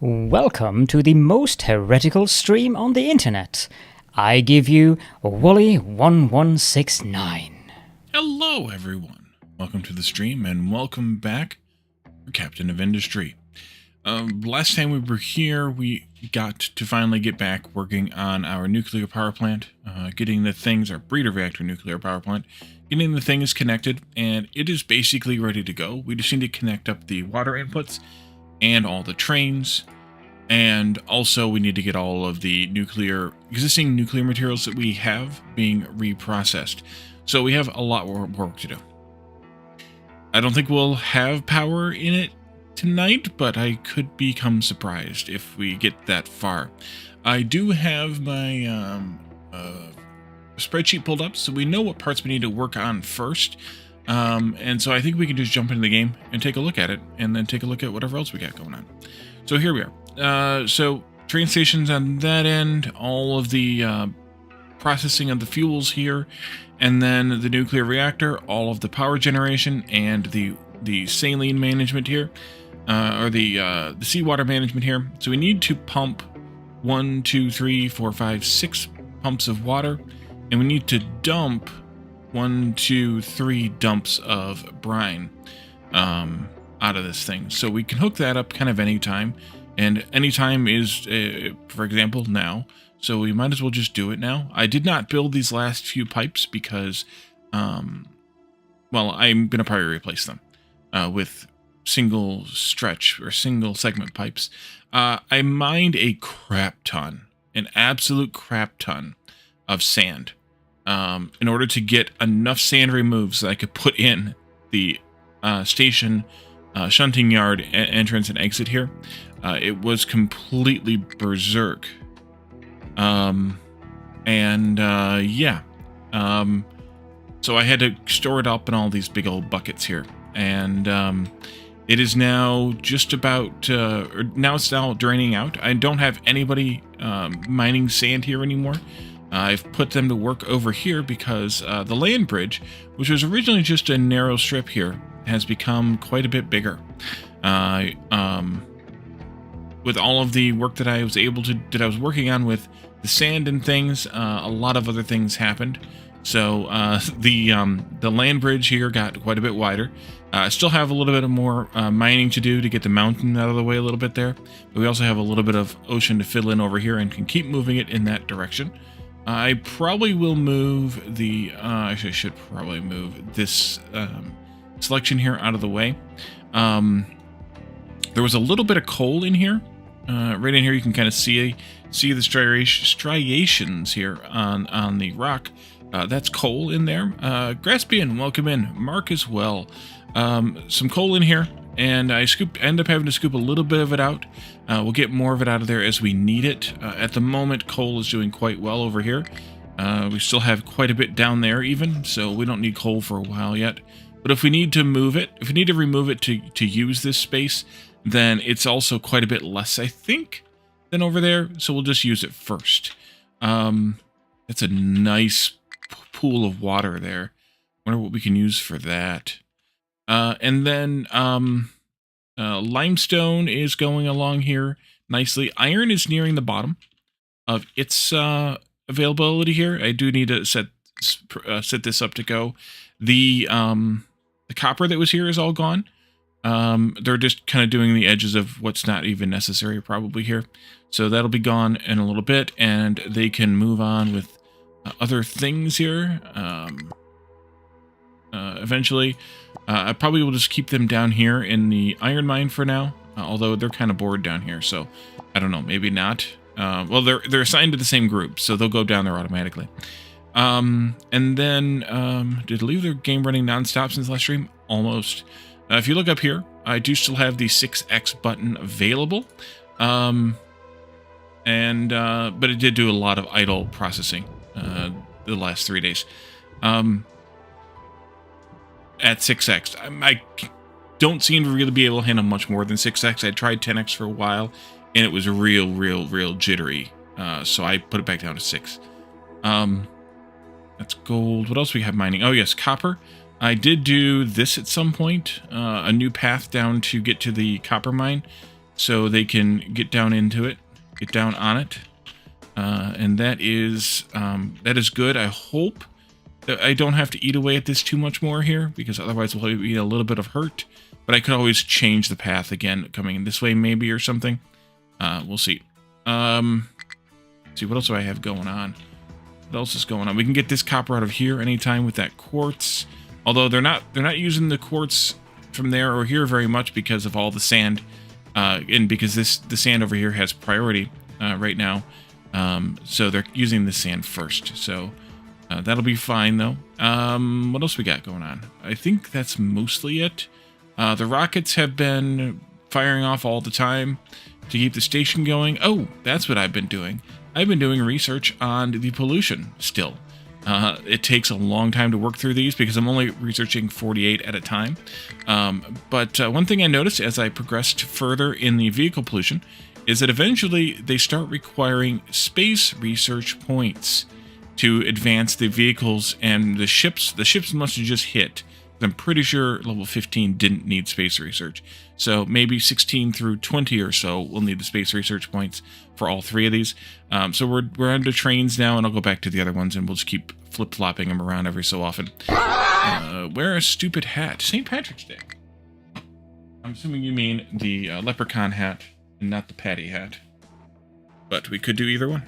Welcome to the most heretical stream on the internet. I give you Wally1169. Hello everyone, welcome to the stream and welcome back for Captain of Industry. Last time we were here, we got to finally get back working on our nuclear power plant, getting the things, our Breeder Reactor nuclear power plant, getting the things connected, and it is basically ready to go. We just need to connect up the water inputs and all the trains, and also we need to get all of the existing nuclear materials that we have being reprocessed. So we have a lot more work to do. I don't think we'll have power in it tonight, but I could become surprised if we get that far. I do have my spreadsheet pulled up, so we know what parts we need to work on first. And so I think we can just jump into the game and take a look at it, and then take a look at whatever else we got going on. So here we are. So train stations on that end, all of the processing of the fuels here, and then the nuclear reactor, all of the power generation, and the saline management here, or the seawater management here. So we need to pump 1, 2, 3, 4, 5, 6 pumps of water, and we need to dump 1, 2, 3 dumps of brine out of this thing. So we can hook that up kind of anytime, and anytime is, for example, now. So we might as well just do it now. I did not build these last few pipes because, well, I'm going to probably replace them with single stretch or single segment pipes. I mined a crap ton, an absolute crap ton of sand in order to get enough sand removed so I could put in the station shunting yard entrance and exit here. It was completely berserk. Yeah. So I had to store it up in all these big old buckets here. And it is now just about, now it's now draining out. I don't have anybody mining sand here anymore. I've put them to work over here because the land bridge, which was originally just a narrow strip here, has become quite a bit bigger. With all of the work that I was working on with the sand and things, a lot of other things happened. So the land bridge here got quite a bit wider. I still have a little bit of more mining to do to get the mountain out of the way a little bit there. But we also have a little bit of ocean to fill in over here and can keep moving it in that direction. I probably will move the... actually, I should probably move this selection here out of the way. There was a little bit of coal in here. Right in here, you can kind of see the striations here on the rock. That's coal in there. Graspian, welcome in. Mark as well. Some coal in here, and I end up having to scoop a little bit of it out. We'll get more of it out of there as we need it. At the moment, coal is doing quite well over here. We still have quite a bit down there even, so we don't need coal for a while yet. But if we need to move it, if we need to remove it to use this space, then it's also quite a bit less, I think, than over there. So we'll just use it first. It's a nice pool of water there. Wonder what we can use for that. And then limestone is going along here nicely. Iron is nearing the bottom of its availability here. I do need to set this up to go. The copper that was here is all gone. They're just kind of doing the edges of what's not even necessary probably here. So that'll be gone in a little bit, and they can move on with other things here. Eventually, I probably will just keep them down here in the iron mine for now, although they're kind of bored down here, so I don't know, maybe not. Well, they're assigned to the same group, so they'll go down there automatically. And then, did I leave the game running nonstop since last stream? Almost. If you look up here, I do still have the 6X button available. But it did do a lot of idle processing the last 3 days. At 6X. I don't seem to really be able to handle much more than 6X. I tried 10X for a while, and it was real jittery. So I put it back down to 6. That's gold. What else do we have mining? Oh, yes, copper. I did do this at some point, a new path down to get to the copper mine. so they can get down into it, get down on it. And that is good. I hope that I don't have to eat away at this too much more here, because otherwise we'll be a little bit of hurt. But I could always change the path again, coming in this way maybe or something. We'll see. See, what else do I have going on? What else is going on? We can get this copper out of here anytime with that quartz. Although they're not using the quartz from there or here very much because of all the sand, and because the sand over here has priority right now. So they're using the sand first. So that'll be fine though. What else we got going on? I think that's mostly it. The rockets have been firing off all the time to keep the station going. Oh, that's what I've been doing. I've been doing research on the pollution still. It takes a long time to work through these because I'm only researching 48 at a time. But one thing I noticed as I progressed further in the vehicle pollution is that eventually they start requiring space research points to advance the vehicles and the ships. The ships must have just hit. I'm pretty sure level 15 didn't need space research. So maybe 16 through 20 or so will need the space research points for all three of these. So we're onto trains now, and I'll go back to the other ones, and we'll just keep flip-flopping them around every so often. Wear a stupid hat. St. Patrick's Day. I'm assuming you mean the leprechaun hat and not the patty hat. But we could do either one.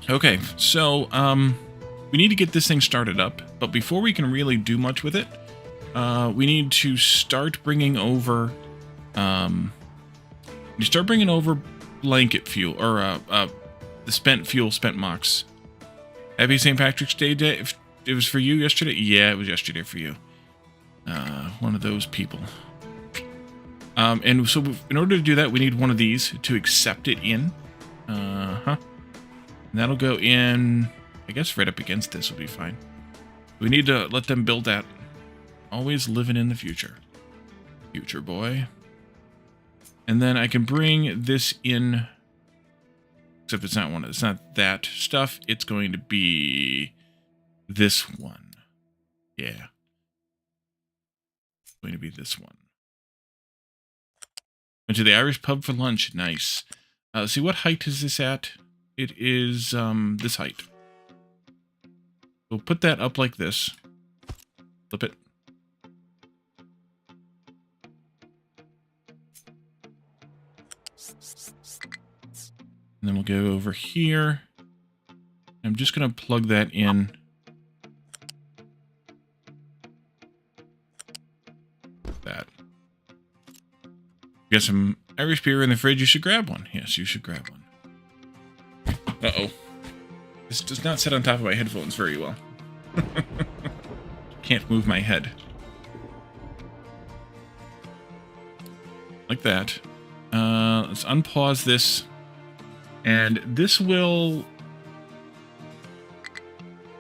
Okay, so we need to get this thing started up, but before we can really do much with it, we need to start bringing over, blanket fuel, or the spent fuel, spent mox. Happy St. Patrick's Day. If it was for you yesterday? Yeah, it was yesterday for you. One of those people. And so in order to do that, we need one of these to accept it in. And that'll go in, I guess right up against this will be fine. We need to let them build that. Always living in the future. Future boy. And then I can bring this in, except it's not that stuff. It's going to be this one. Yeah. It's going to be this one. Went to the Irish pub for lunch. Nice. See, what height is this at? It is this height. We'll put that up like this. Flip it. And then we'll go over here. I'm just going to plug that in. That. You got some Irish beer in the fridge. You should grab one. Yes, you should grab one. Uh-oh. This does not sit on top of my headphones very well. Can't move my head. Like that. Let's unpause this. And this will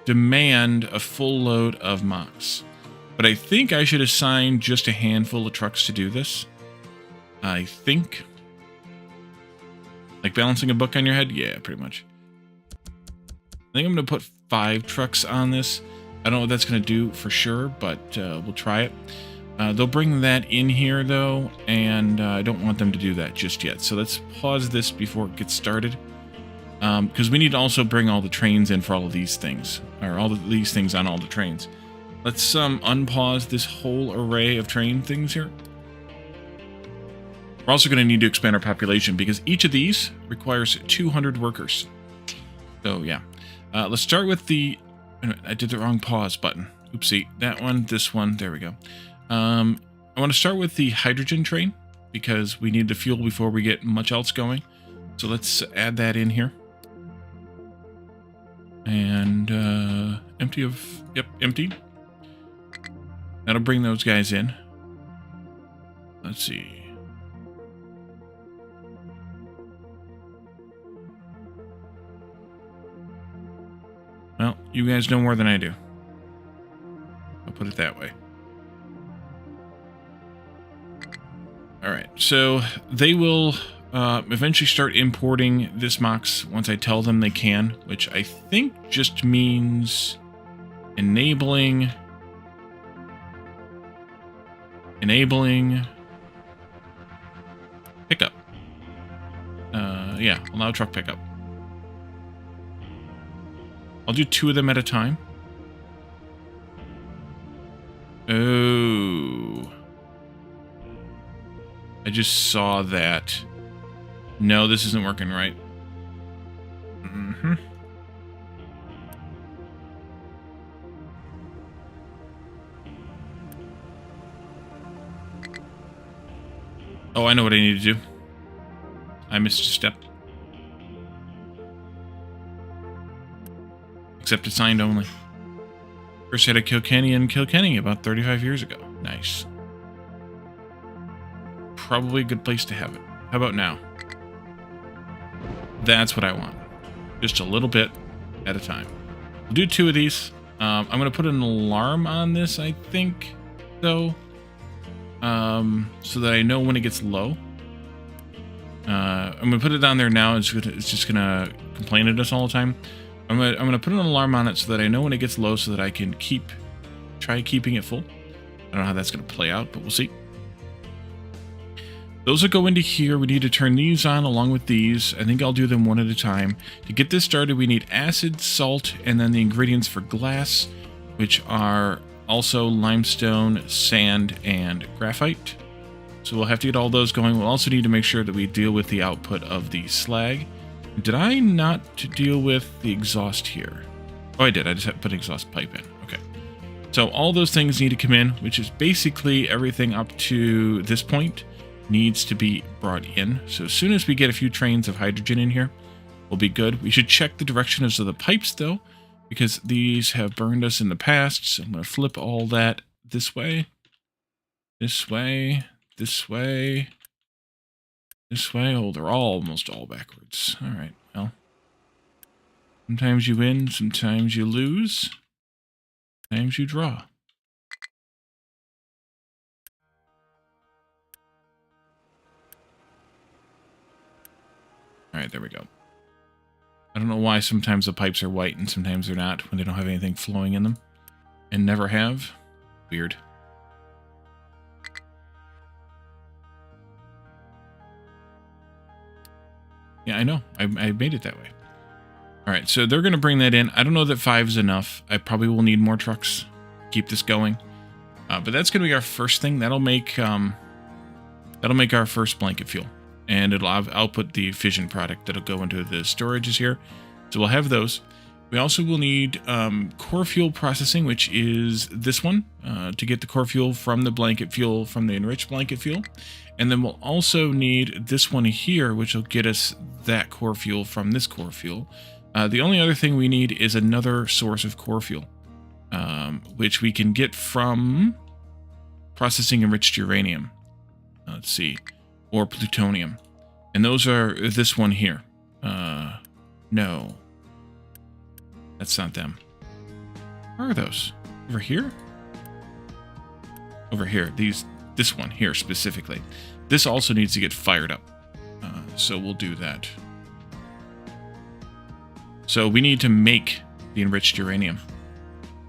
demand a full load of mox. But I think I should assign just a handful of trucks to do this. I think. Like balancing a book on your head? Yeah, pretty much. I think I'm going to put 5 trucks on this. I don't know what that's going to do for sure, but we'll try it. They'll bring that in here, though, and I don't want them to do that just yet. So let's pause this before it gets started, because we need to also bring all the trains in for all of these things, or all of these things on all the trains. Let's unpause this whole array of train things here. We're also going to need to expand our population, because each of these requires 200 workers. So, yeah. Let's start with the... I did the wrong pause button. Oopsie. That one, this one. There we go. I want to start with the hydrogen train, because we need the fuel before we get much else going. So let's add that in here. And empty of... Yep, empty. That'll bring those guys in. Let's see. Well, you guys know more than I do. I'll put it that way. Alright, so they will eventually start importing this mox once I tell them they can, which I think just means enabling Enabling pickup. Yeah, allow truck pickup. I'll do 2 of them at a time. Oh. I just saw that. No, this isn't working right. Mm-hmm. Oh, I know what I need to do. I missed a step. Accepted signed only. First had a Kilkenny in Kilkenny about 35 years ago. Nice. Probably a good place to have it. How about now? That's what I want. Just a little bit at a time. We'll do 2 of these. I'm going to put an alarm on this, I think, though. So that I know when it gets low. I'm going to put it down there now. It's just going to complain at us all the time. I'm gonna put an alarm on it so that I know when it gets low so that I can try keeping it full. I don't know how that's going to play out, but we'll see. Those will go into here. We need to turn these on along with these. I think I'll do them one at a time. To get this started, we need acid, salt, and then the ingredients for glass, which are also limestone, sand, and graphite. So we'll have to get all those going. We'll also need to make sure that we deal with the output of the slag. Did I not deal with the exhaust here? Oh, I did. I just had to put an exhaust pipe in. Okay. So all those things need to come in, which is basically everything up to this point needs to be brought in. So as soon as we get a few trains of hydrogen in here, we'll be good. We should check the directions of the pipes, though, because these have burned us in the past. So I'm going to flip all that this way, this way, this way, this way. Oh, they're almost all backwards. All right, well. Sometimes you win, sometimes you lose, sometimes you draw. All right, there we go. I don't know why sometimes the pipes are white and sometimes they're not when they don't have anything flowing in them. And never have. Weird. Yeah, I know. I made it that way. All right, so they're going to bring that in. I don't know that 5 is enough. I probably will need more trucks to keep this going. But that's going to be our first thing. That'll make our first blanket fuel. And it'll output the fission product that'll go into the storages here. So we'll have those. We also will need core fuel processing, which is this one, to get the core fuel from the blanket fuel, from the enriched blanket fuel. And then we'll also need this one here, which will get us that core fuel from this core fuel. The only other thing we need is another source of core fuel, which we can get from processing enriched uranium. Let's see. Or plutonium. And those are this one here. No. That's not them. Where are those? Over here? Over here. This one here specifically. This also needs to get fired up. So we'll do that. So we need to make the enriched uranium,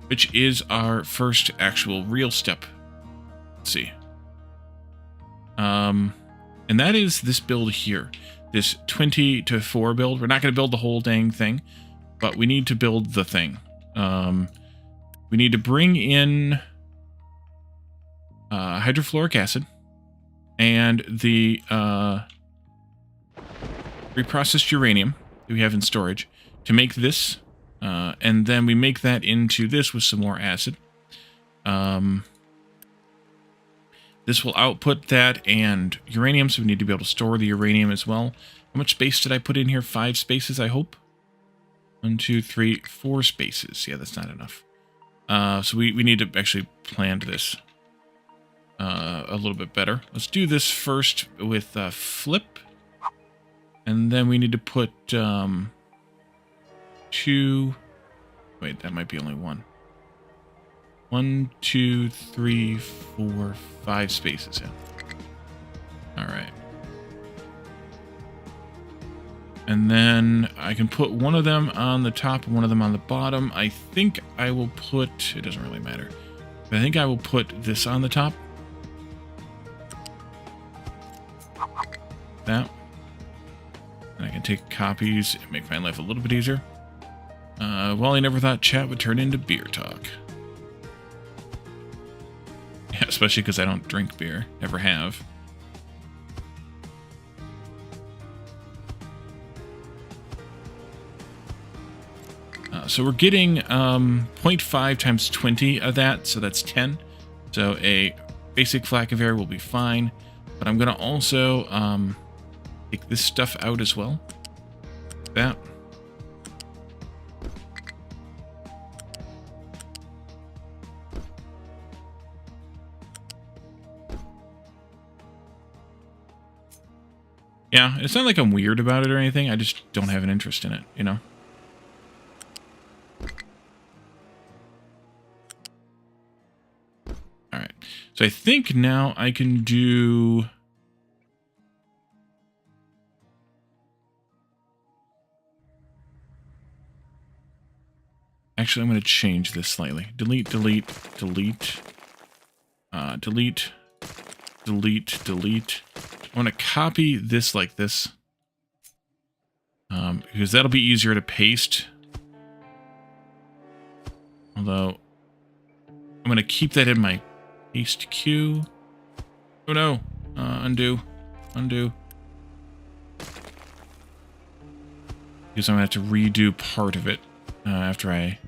which is our first actual real step. Let's see. And that is this build here, this 20-4 build. We're not going to build the whole dang thing, but we need to build the thing. We need to bring in hydrofluoric acid and the reprocessed uranium that we have in storage to make this, and then we make that into this with some more acid. This will output that and uranium, so we need to be able to store the uranium as well. How much space did I put in here? 5 spaces, I hope. 1, 2, 3, 4 spaces. Yeah, that's not enough. So we need to actually plan this a little bit better. Let's do this first with flip. And then we need to put 2... Wait, that might be only 1. 1, 2, 3, 4, 5 spaces in. All right. And then I can put one of them on the top and one of them on the bottom. I think I will put... It doesn't really matter. But I think I will put this on the top. and take copies and make my life a little bit easier. Well, I never thought chat would turn into beer talk. Yeah, especially because I don't drink beer. Never have. So we're getting 0.5 times 20 of that, so that's 10. So a basic flak of air will be fine. But I'm going to also take this stuff out as well. That. Yeah, it's not like I'm weird about it or anything. I just don't have an interest in it, you know? Alright. So I think now I can do... Actually, I'm going to change this slightly. Delete, delete, delete. Delete, delete, delete. I want to copy this like this. Because that'll be easier to paste. Although, I'm going to keep that in my paste queue. Oh no. Undo. Undo. Because I'm going to have to redo part of it after I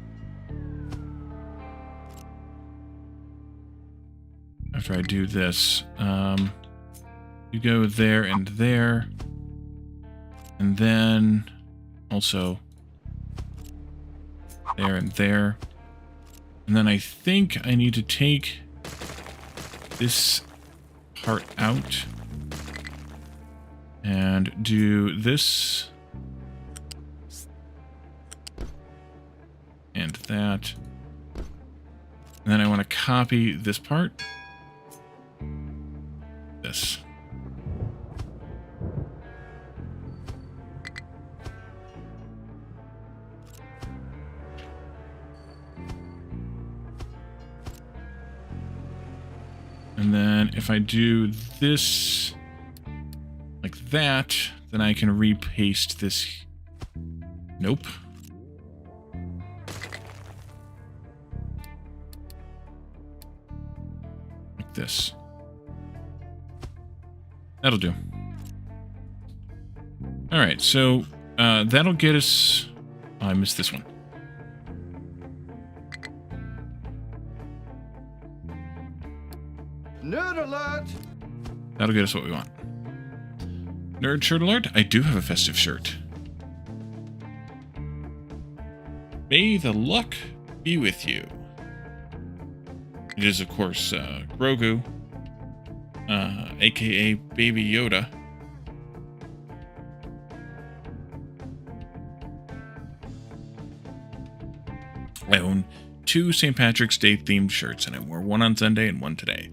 do this. You go there and there. And then also there and there. And then I think I need to take this part out and do this and that. And then I want to copy this part. This. And then if I do this like that, then I can repaste this. Nope. Like this. That'll do. Alright, so that'll get us... Oh, I missed this one. Nerd alert! That'll get us what we want. Nerd shirt alert? I do have a festive shirt. May the luck be with you. It is, of course, Grogu, aka Baby Yoda. I own 2 St. Patrick's Day themed shirts, and I wore one on Sunday and one today.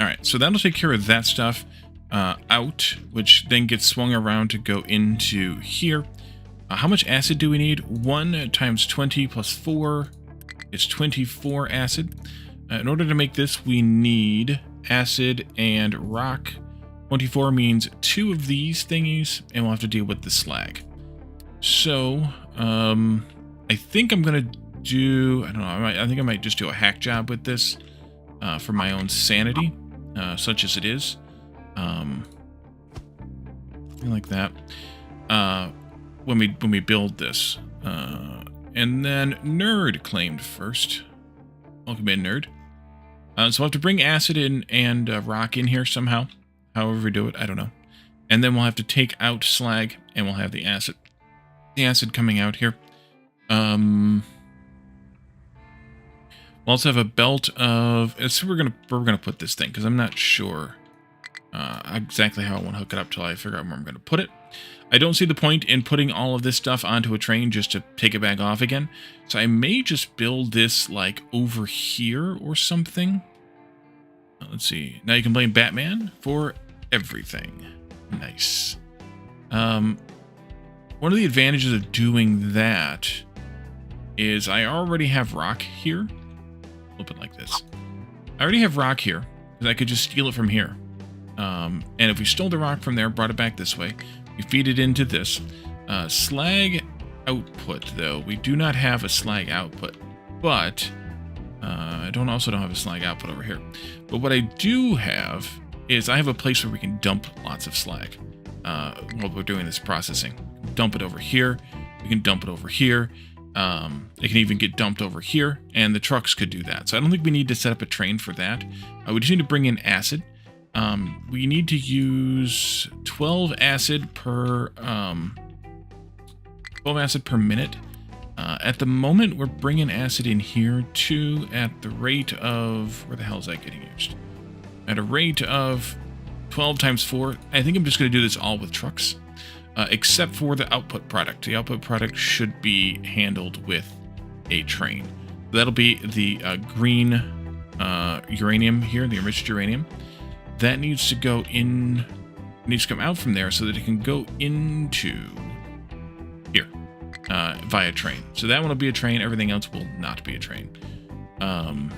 Alright, so that'll take care of that stuff out, which then gets swung around to go into here. How much acid do we need? 1 times 20 plus 4 is 24 acid. In order to make this, we need acid and rock. 24 means 2 of these thingies, and we'll have to deal with the slag. So, I think I'm going to do... I don't know, I think I might just do a hack job with this for my own sanity, such as it is. Like that. When we build this. And then Nerd claimed first. Welcome in, Nerd. So we'll have to bring acid in and rock in here somehow. However we do it, I don't know. And then we'll have to take out slag, and we'll have the acid. The acid coming out here. We'll also have a belt of... So we're gonna put this thing, because I'm not sure exactly how I want to hook it up till I figure out where I'm going to put it. I don't see the point in putting all of this stuff onto a train just to take it back off again. So I may just build this like over here or something. Let's see. Now you can blame Batman for everything. Nice. One of the advantages of doing that is I already have rock here. Flip it like this. I already have rock here, Because I could just steal it from here. And if we stole the rock from there, brought it back this way, we feed it into this. Slag output, though. We do not have a slag output. But I also don't have a slag output over here. But what I do have is I have a place where we can dump lots of slag while we're doing this processing. Dump it over here. We can dump it over here. It can even get dumped over here, and the trucks could do that. So I don't think we need to set up a train for that. We just need to bring in acid. We need to use 12 acid per 12 acid per minute. At the moment, we're bringing acid in here too at the rate of, where the hell is that getting used? At a rate of 12 times 4. I think I'm just going to do this all with trucks. Except for the output product. The output product should be handled with a train. That'll be the green uranium here, the enriched uranium. That needs to go in, needs to come out from there so that it can go into here via train. So that one will be a train, everything else will not be a train. And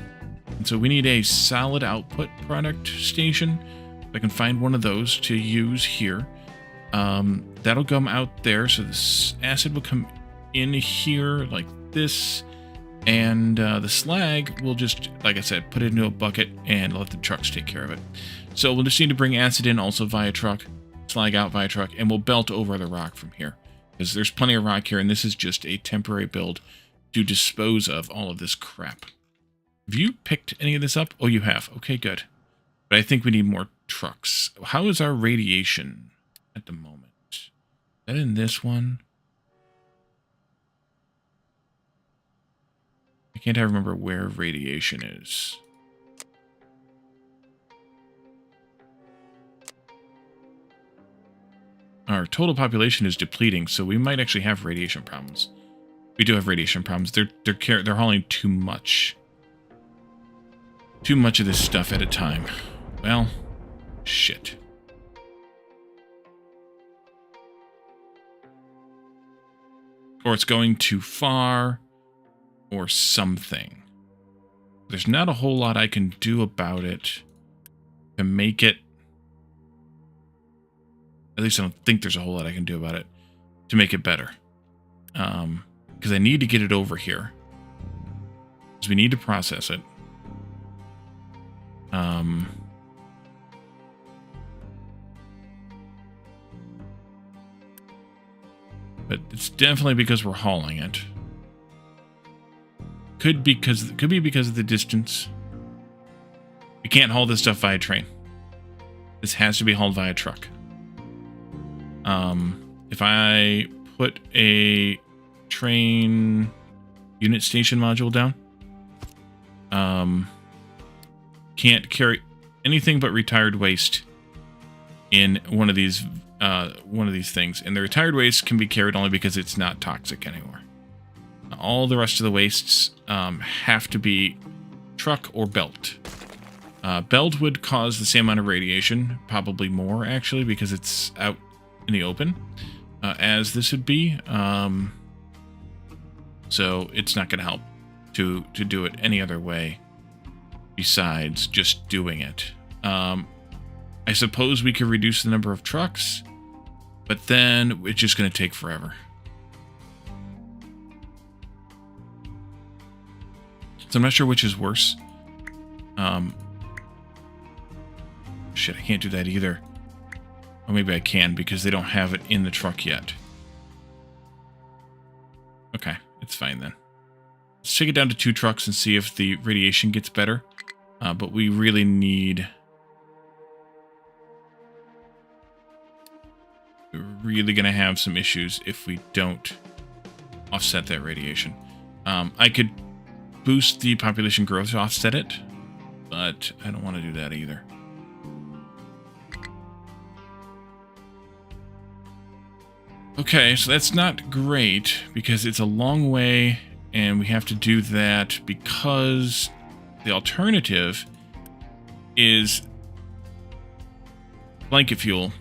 so we need a solid output product station. If I can find one of those to use here. That'll come out there, so this acid will come in here like this, and the slag will just, like I said, put it into a bucket and let the trucks take care of it. So we'll just need to bring acid in also via truck, slag out via truck, and we'll belt over the rock from here, because there's plenty of rock here, and this is just a temporary build to dispose of all of this crap. Have you picked any of this up? Oh, you have. Okay, good. But I think we need more trucks. How is our radiation at the moment? Is that in this one? I can't remember where radiation is. Our total population is depleting, so we might actually have radiation problems. We do have radiation problems. They're hauling too much. Too much of this stuff at a time. Well, shit. Or it's going too far, or something. There's not a whole lot I can do about it to make it... At least I don't think there's a whole lot I can do about it to make it better. Because I need to get it over here. Because we need to process it. But it's definitely because we're hauling it. Could be because of the distance. We can't haul this stuff via train. This has to be hauled via truck. If I put a train unit station module down, can't carry anything but retired waste in one of these things, and the retired waste can be carried only because it's not toxic anymore. All the rest of the wastes have to be truck or belt. Belt would cause the same amount of radiation, probably more actually, because it's out in the open, as this would be. So it's not going to help to do it any other way besides just doing it. I suppose we could reduce the number of trucks, but then it's just going to take forever. So I'm not sure which is worse. Shit, I can't do that either. Or maybe I can because they don't have it in the truck yet. Okay, it's fine then. Let's take it down to 2 trucks and see if the radiation gets better. But we really need... We're really going to have some issues if we don't offset that radiation. I could boost the population growth to offset it, but I don't want to do that either. Okay, so that's not great because it's a long way and we have to do that because the alternative is blanket fuel,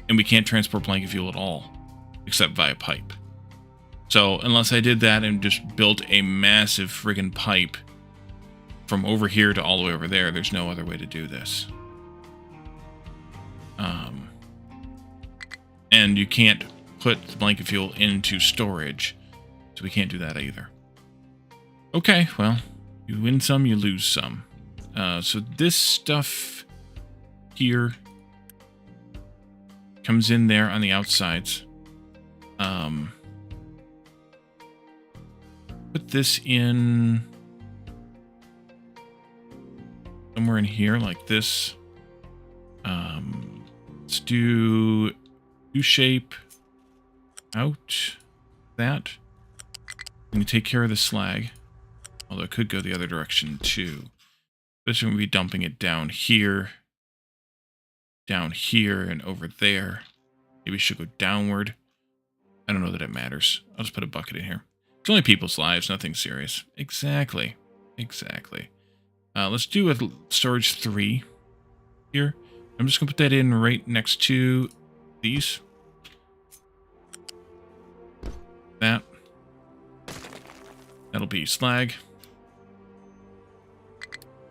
and we can't transport blanket fuel at all except via pipe. So unless I did that and just built a massive friggin' pipe from over here to all the way over there, there's no other way to do this. And you can't put the blanket fuel into storage, so we can't do that either. Okay, well, you win some, you lose some. So this stuff here comes in there on the outsides. Put this in somewhere in here like this. Let's do U-shape out that. I'm going to take care of the slag. Although it could go the other direction too. Especially when we be dumping it down here, and over there. Maybe it should go downward. I don't know that it matters. I'll just put a bucket in here. It's only people's lives, nothing serious. Exactly. Let's do a storage 3 here. I'm just going to put that in right next to these. That'll be slag.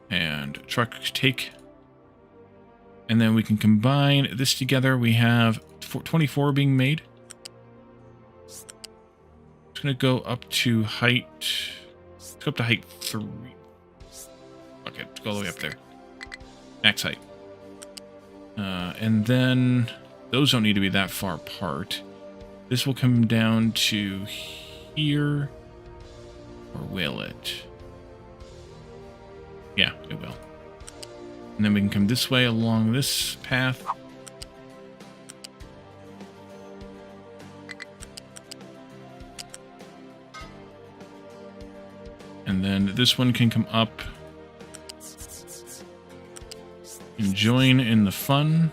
And truck take. And then we can combine this together. We have 24 being made. It's going to go up to height. Let's go up to height 3. Okay, let's go all the way up there. Max height. And then those don't need to be that far apart. This will come down to here. Or will it? Yeah, it will. And then we can come this way along this path. And then this one can come up and join in the fun.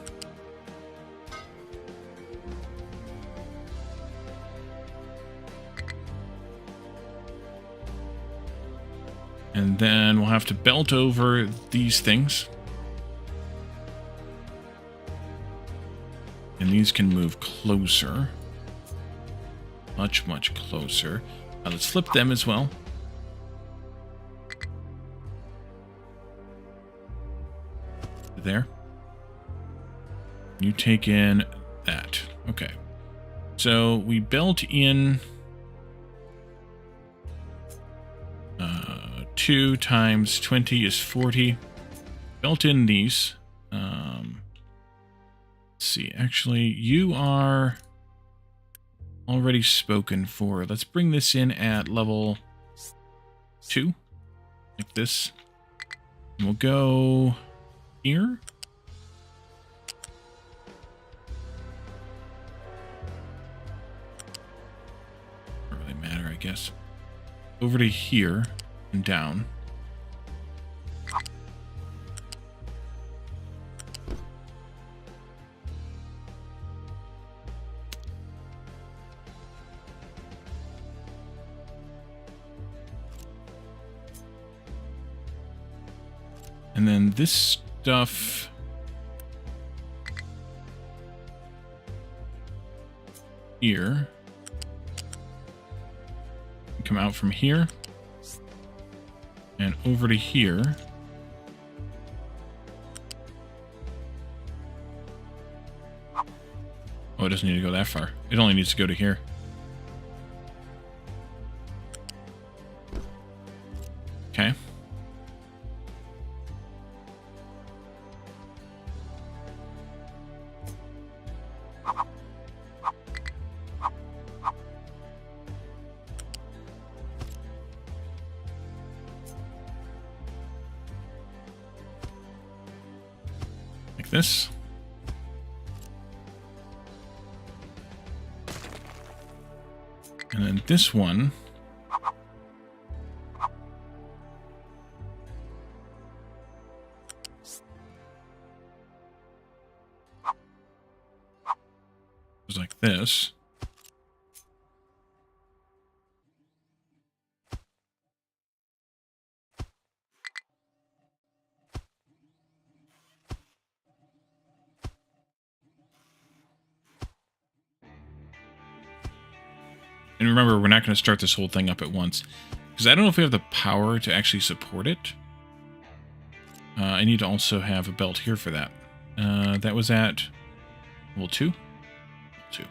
And then we'll have to belt over these things. And these can move closer. Much, much closer. Let's flip them as well. There. You take in that. Okay. So we belt in 2 times 20 is 40. Belt in these. Let's see. Actually, you are already spoken for. Let's bring this in at level 2. Like this. And we'll go here. Doesn't really matter, I guess. Over to here and down. And then this stuff here come out from here and over to here. Oh, it doesn't need to go that far. It only needs to go to here. Okay. Like this. And then this one is like this. And remember, we're not going to start this whole thing up at once, because I don't know if we have the power to actually support it. I need to also have a belt here for that. That was at level 2? Level 2.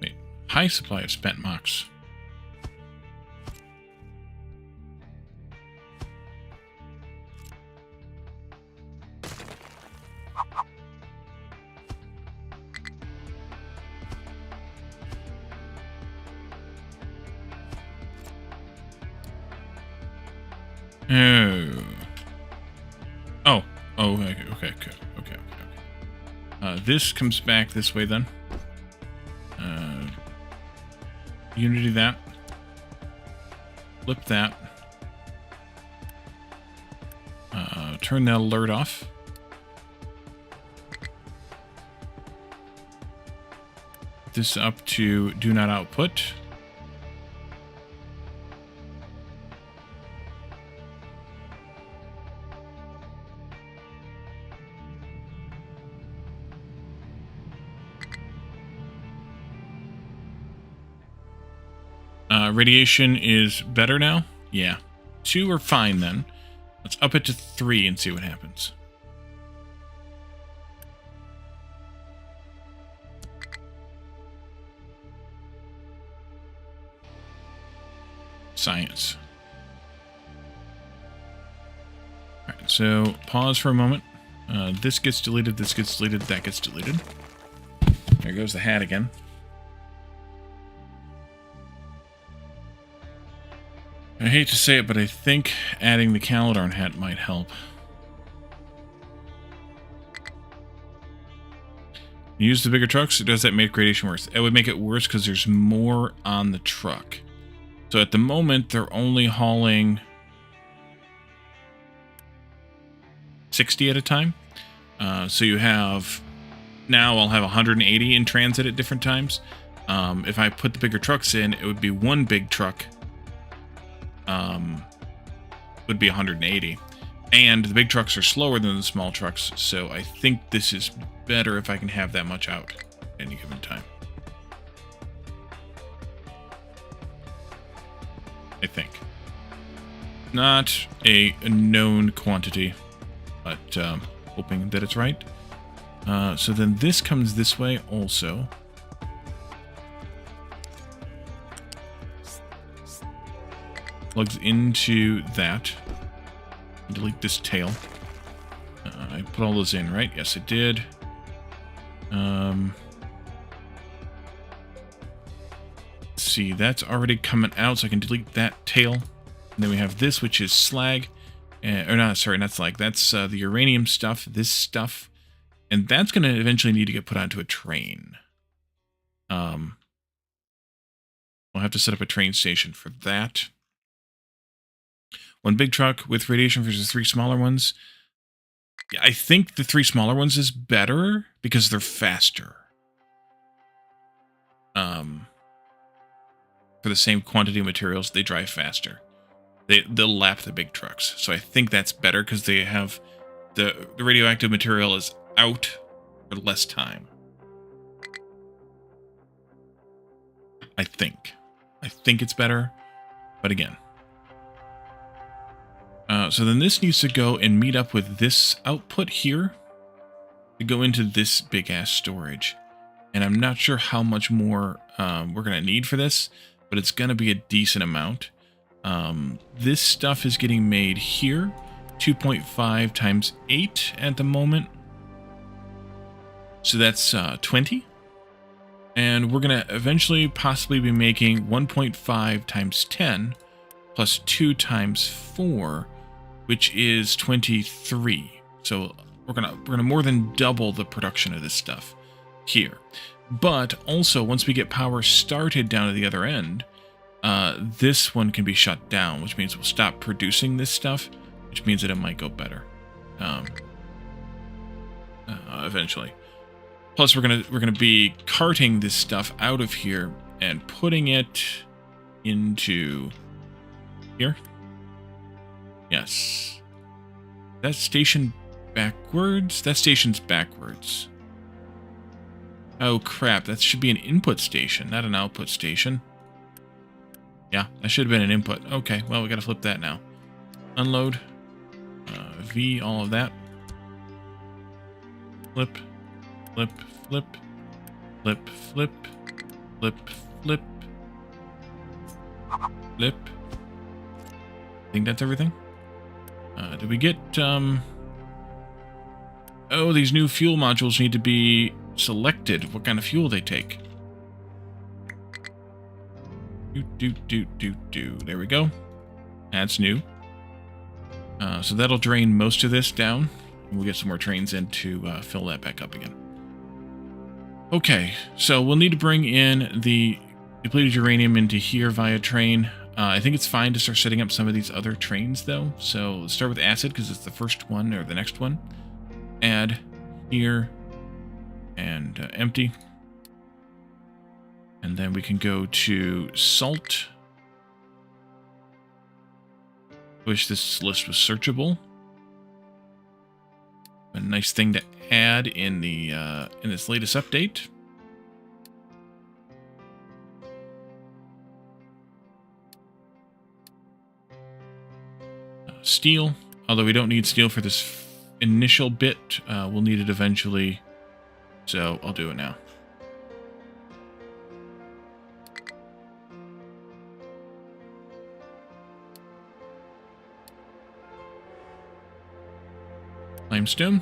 Wait, high supply of spent mox. Oh. Oh, okay. This comes back this way then. Unity that. Flip that. Turn that alert off. This up to do not output. Radiation is better now? Yeah. 2 are fine then. Let's up it to 3 and see what happens. Science. Alright, so pause for a moment. This gets deleted, this gets deleted, that gets deleted. There goes the hat again. I hate to say it, but I think adding the Caledon hat might help. Use the bigger trucks, or does that make radiation worse? It would make it worse because there's more on the truck. So at the moment, they're only hauling 60 at a time. So you have... Now I'll have 180 in transit at different times. If I put the bigger trucks in, it would be one big truck. Would be 180. And the big trucks are slower than the small trucks, so I think this is better if I can have that much out at any given time. I think. Not a known quantity, but hoping that it's right. So then this comes this way also. Plugs into that. Delete this tail. I put all those in, right? Yes, I did. Let's see, that's already coming out, so I can delete that tail. And then we have this, which is slag. Or not, sorry, not slag. That's the uranium stuff, this stuff. And that's going to eventually need to get put onto a train. We'll have to set up a train station for that. One big truck with radiation versus 3 smaller ones. I think the 3 smaller ones is better because they're faster. For the same quantity of materials, they drive faster. They'll lap the big trucks. So I think that's better because they have the radioactive material is out for less time. I think it's better, but again. So then this needs to go and meet up with this output here to go into this big-ass storage. And I'm not sure how much more we're going to need for this, but it's going to be a decent amount. This stuff is getting made here, 2.5 times 8 at the moment. So that's 20. And we're going to eventually possibly be making 1.5 times 10 plus 2 times 4, which is 23. So we're gonna more than double the production of this stuff here. But also, once we get power started down to the other end, this one can be shut down, which means we'll stop producing this stuff, which means that it might go better eventually. Plus, we're gonna be carting this stuff out of here and putting it into Here? Yes. That station backwards? That station's backwards. Oh crap, that should be an input station, not an output station. Yeah, that should have been an input. Okay, well, we gotta flip that now. Unload. V, all of that. Flip. Flip. Flip. Flip. Flip. Flip. Flip. Flip. I think that's everything. Did we get, Oh, these new fuel modules need to be selected. What kind of fuel they take. There we go. That's new. So that'll drain most of this down. We'll get some more trains in to fill that back up again. Okay, so we'll need to bring in the depleted uranium into here via train. I think it's fine to start setting up some of these other trains, though. So let's start with acid, because it's the first one, or the next one. Add here, and empty. And then we can go to salt. Wish this list was searchable. A nice thing to add in the in this latest update. Steel, although we don't need steel for this initial bit, we'll need it eventually, so I'll do it now. Limestone.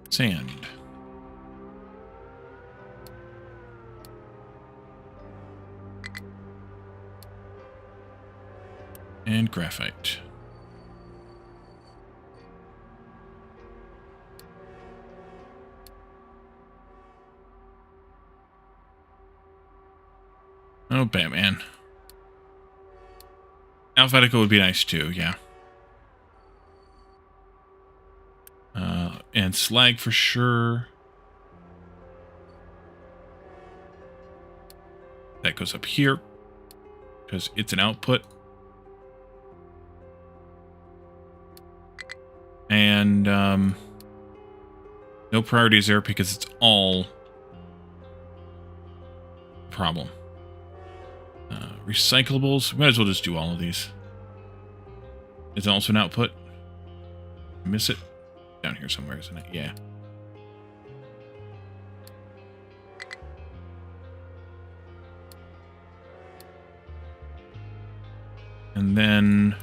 Sand. And graphite. Oh, Batman. Alphabetical would be nice too, yeah. And slag for sure. That goes up here, because it's an output. And no priorities there, because it's all a problem. Recyclables, we might as well just do all of these. Is it also an output? Miss it? Down here somewhere, isn't it? Yeah. And then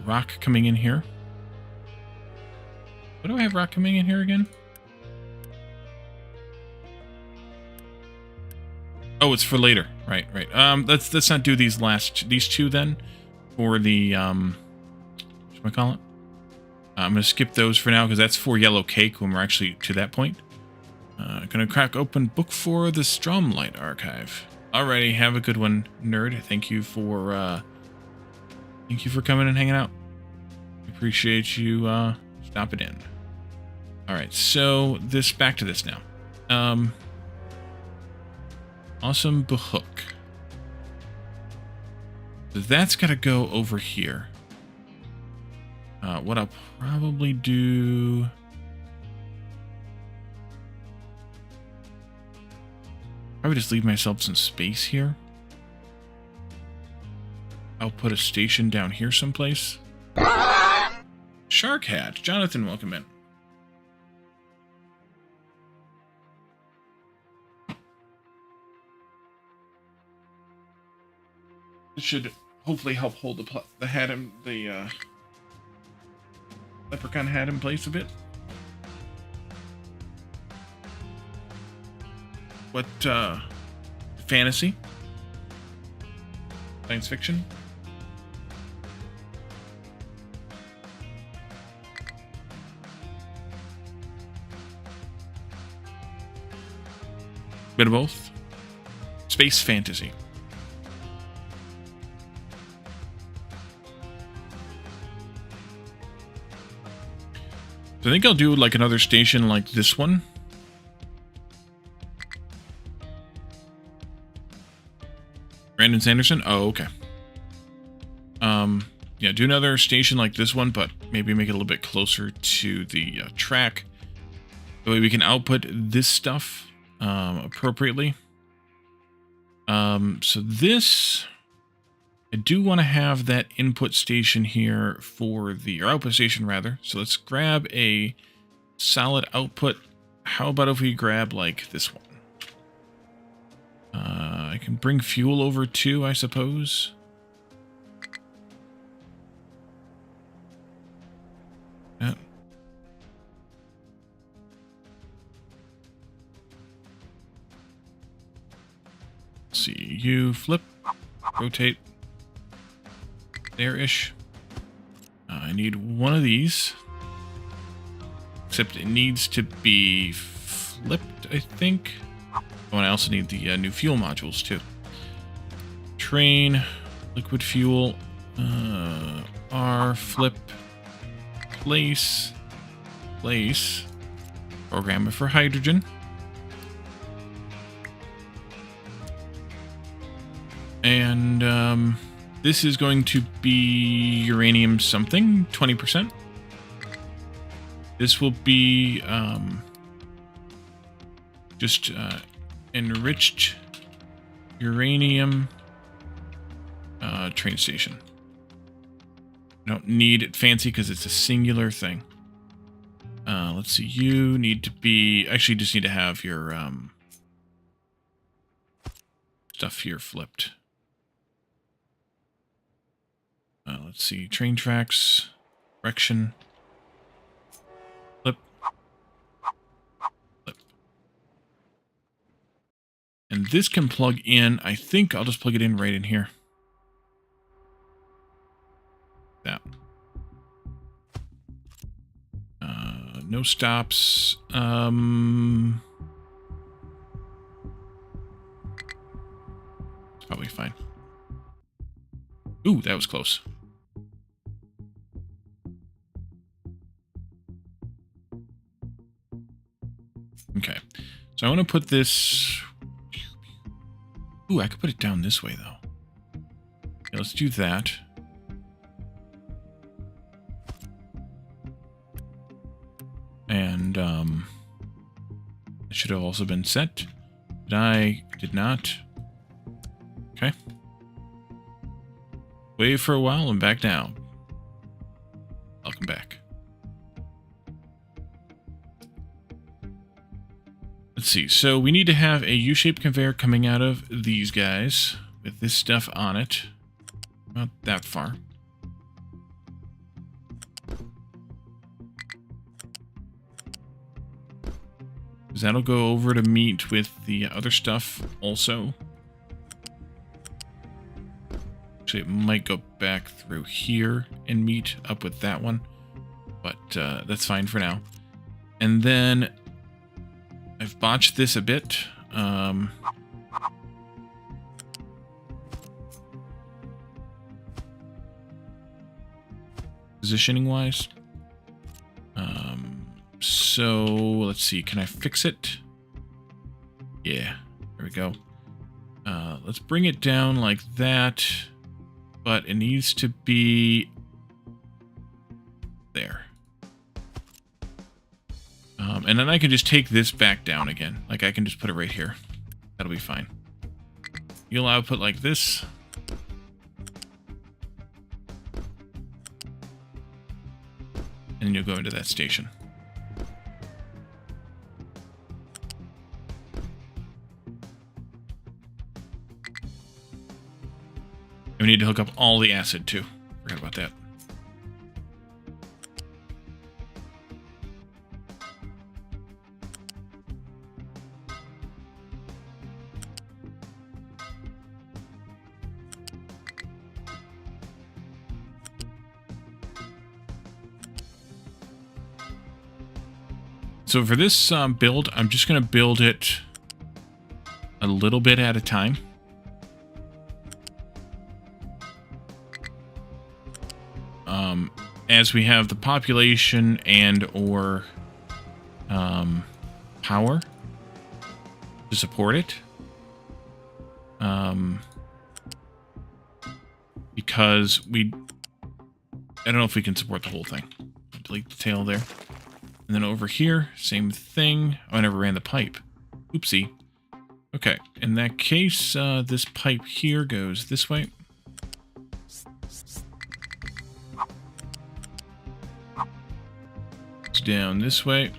rock coming in here. What do I have rock coming in here again? Oh, it's for later. Right. Let's not do these two then. For the whatchamacallit? I'm gonna skip those for now because that's for yellow cake when we're actually to that point. Gonna crack open book 4 of the Stromlight Archive. Alrighty, have a good one, nerd. Thank you for coming and hanging out. Appreciate you stopping in. Alright, so back to this now. Awesome Bahook. So that's got to go over here. What I'll probably do... Probably just leave myself some space here. I'll put a station down here someplace. Shark Hat. Jonathan, welcome in. It should hopefully help hold the hat in the leprechaun hat in place a bit. What fantasy? Science fiction? Bit of both. Space fantasy. So I think I'll do like another station like this one. Brandon Sanderson? Oh, okay. Yeah, do another station like this one, but maybe make it a little bit closer to the track. That way we can output this stuff appropriately. So this, I do want to have that input station here for the, or output station rather. So let's grab a solid output. How about if we grab like this one? I can bring fuel over too, I suppose. Yeah. Let's see, you flip, rotate, there-ish. I need one of these. Except it needs to be flipped, I think. Oh, and I also need the new fuel modules, too. Train, liquid fuel, R, flip, place, program it for hydrogen. And this is going to be uranium something, 20%. This will be just enriched uranium train station. I don't need it fancy because it's a singular thing. Let's see, you need to be, actually just need to have your stuff here flipped. Let's see, train tracks, direction, flip, flip. And this can plug in, I think I'll just plug it in right in here. That. No stops. It's probably fine. Ooh, that was close. Okay, so I want to put this... Ooh, I could put it down this way, though. Okay, let's do that. And, it should have also been set. But I did not. Okay. Wait for a while and back down. Welcome back. Let's see. So we need to have a U-shaped conveyor coming out of these guys with this stuff on it. Not that far. Because that'll go over to meet with the other stuff also. Actually, it might go back through here and meet up with that one. But that's fine for now. And then I've botched this a bit. Positioning wise. So let's see, can I fix it? Yeah, there we go. Let's bring it down like that, but it needs to be there. And then I can just take this back down again. Like I can just put it right here. That'll be fine. You'll output like this. And then you'll go into that station. And we need to hook up all the acid too. Forgot about that. So for this build, I'm just going to build it a little bit at a time. As we have the population and or power to support it. Because I don't know if we can support the whole thing. I'll delete the tail there. And then over here, same thing. Oh, I never ran the pipe. Oopsie. Okay, in that case, this pipe here goes this way. It's down this way.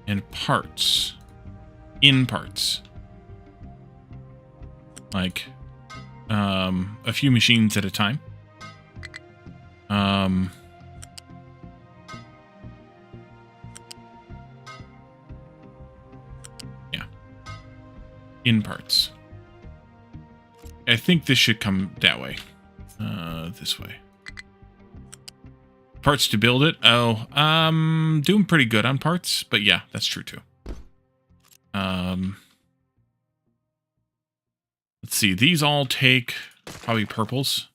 And parts. In parts. Like, a few machines at a time. Yeah. In parts. I think this should come that way. This way. Parts to build it? Oh, doing pretty good on parts, but yeah, that's true too. Let's see, these all take probably purples.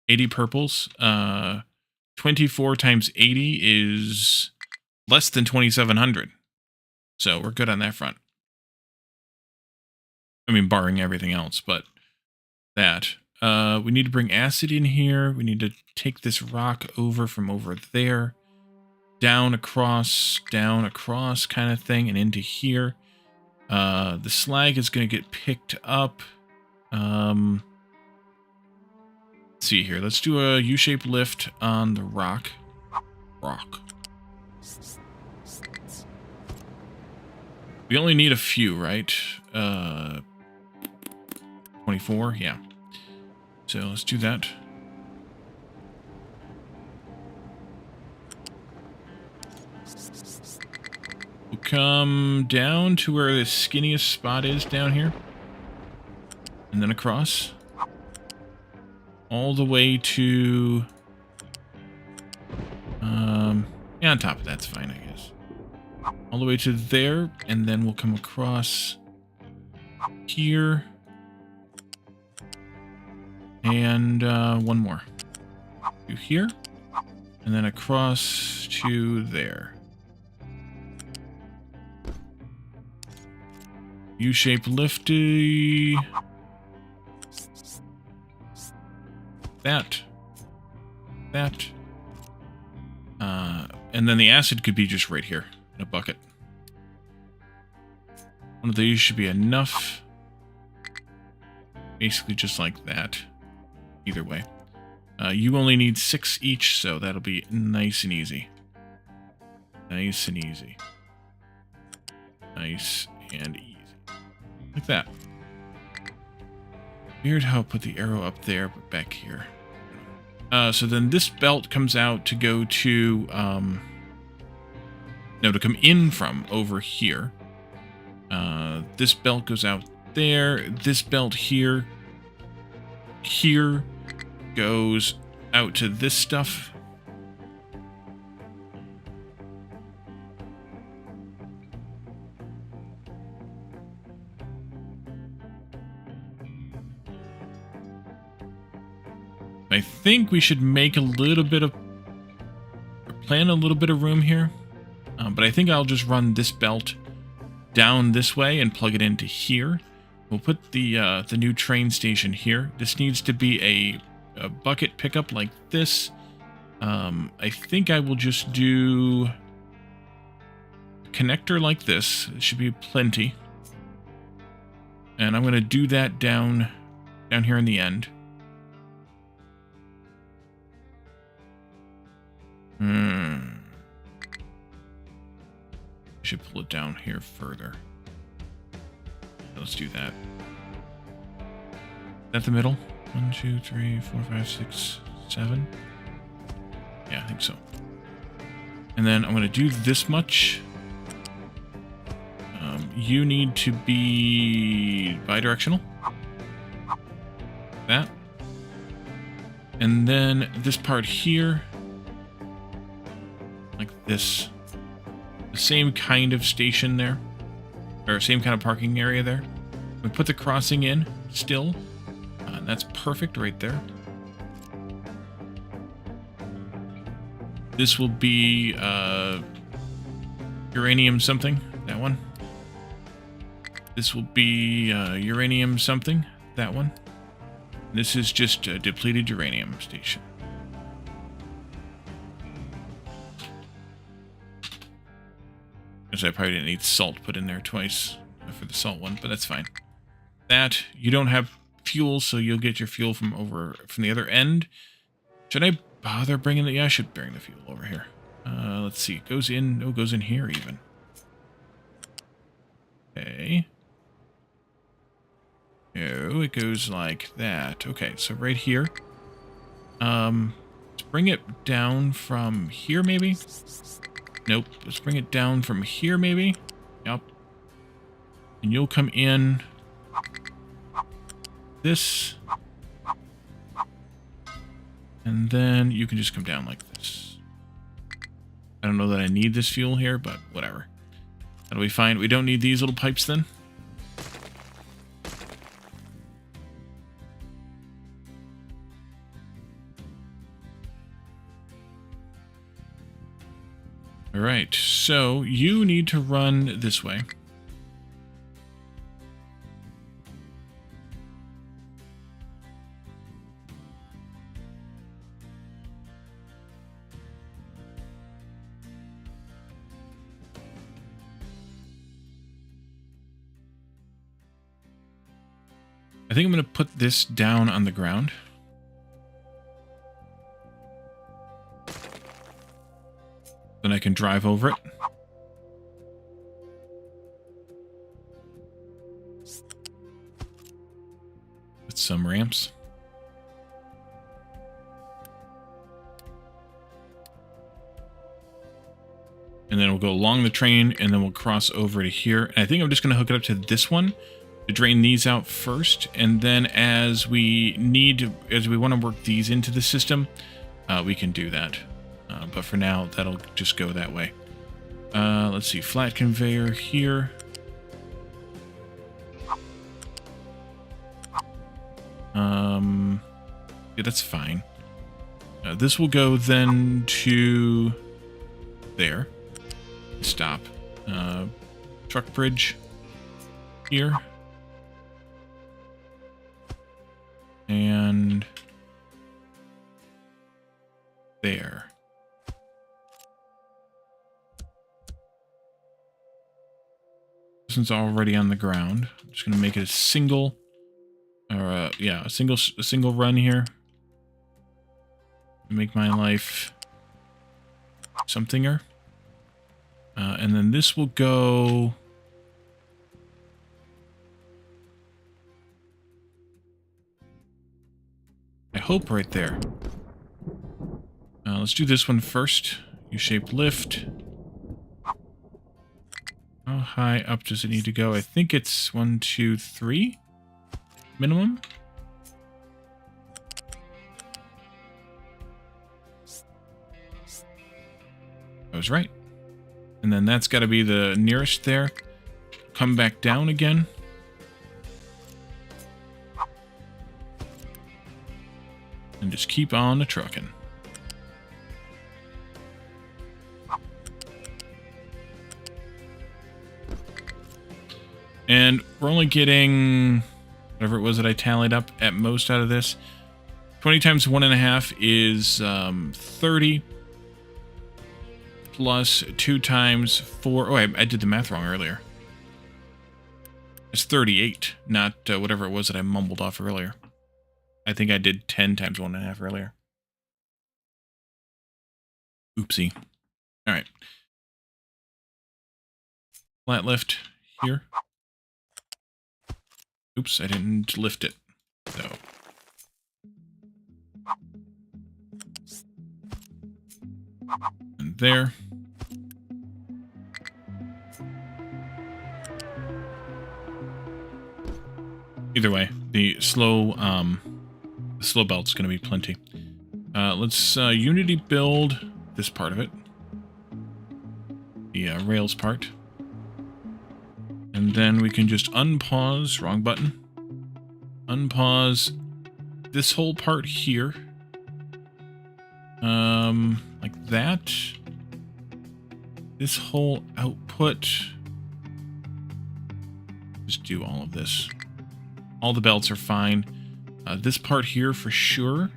80 purples. 24 times 80 is less than 2,700. So we're good on that front. I mean, barring everything else, but that. We need to bring acid in here. We need to take this rock over from over there. Down across kind of thing, and into here. The slag is going to get picked up. Let's see here. Let's do a U-shaped lift on the rock. We only need a few, right? 24, yeah. So let's do that. We'll come down to where the skinniest spot is down here. And then across. All the way to... yeah, on top of that's fine, I guess. All the way to there, and then we'll come across here. And one more. To here. And then across to there. U-shaped lifty. That. And then the acid could be just right here in a bucket. One of these should be enough. Basically just like that. Either way. You only need 6 each, so that'll be nice and easy. Nice and easy. Nice and easy. Like that. Weird how I put the arrow up there, but back here. So then this belt comes out to go to... no, to come in from over here. This belt goes out there. This belt here. Here goes out to this stuff. I think we should make a little bit of... plan a little bit of room here. But I think I'll just run this belt down this way and plug it into here. We'll put the new train station here. This needs to be a bucket pickup like this. I think I will just do a connector like this. It should be plenty. And I'm going to do that down here in the end. Should pull it down here further. Let's do that. Is that the middle? 1, 2, 3, 4, 5, 6, 7. Yeah, I think so. And then I'm going to do this much. You need to be bidirectional. That. And then this part here, like this. The same kind of station there. Or same kind of parking area there. We put the crossing in still. And that's perfect right there. This will be uranium something. That one. This will be uranium something. That one. This is just a depleted uranium station. Because I probably didn't need salt put in there twice for the salt one, but that's fine. That, you don't have fuel, so you'll get your fuel from the other end. Should I bother bringing it? Yeah, I should bring the fuel over here. Let's see. It goes in. Oh, it goes in here even. Okay. Oh, it goes like that. Okay, so right here. Let's bring it down from here, maybe? Nope. Let's bring it down from here, maybe? Yep. And you'll come in this. And then you can just come down like this. I don't know that I need this fuel here, but whatever. That'll be fine. We don't need these little pipes then. Alright, so you need to run this way. I think I'm going to put this down on the ground. Then I can drive over it. With some ramps. And then we'll go along the train, and then we'll cross over to here. And I think I'm just going to hook it up to this one to drain these out first. And then as we want to work these into the system, we can do that. But for now, that'll just go that way. Let's see, flat conveyor here. Yeah, that's fine. This will go then to there. Stop. Truck bridge here. And there. This one's already on the ground. I'm just going to make it a single, or yeah, a single run here. Make my life somethinger. And then this will go. I hope right there. Let's do this one first. U-shaped lift. How high up does it need to go? I think it's 1, 2, 3 minimum. I was right. And then that's got to be the nearest there. Come back down again. And just keep on the trucking. And we're only getting whatever it was that I tallied up at most out of this. 20 times 1.5 is 30. Plus 2 times 4. Oh, I did the math wrong earlier. It's 38, not whatever it was that I mumbled off earlier. I think I did 10 times 1.5 earlier. Oopsie. All right. Flat lift here. Oops, I didn't lift it. So. there. Either way, the slow belt's going to be plenty. Let's Unity build this part of it. The rails part. And then we can just unpause, wrong button. Unpause this whole part here. Like that. This whole output. Just do all of this. All the belts are fine. This part here for sure.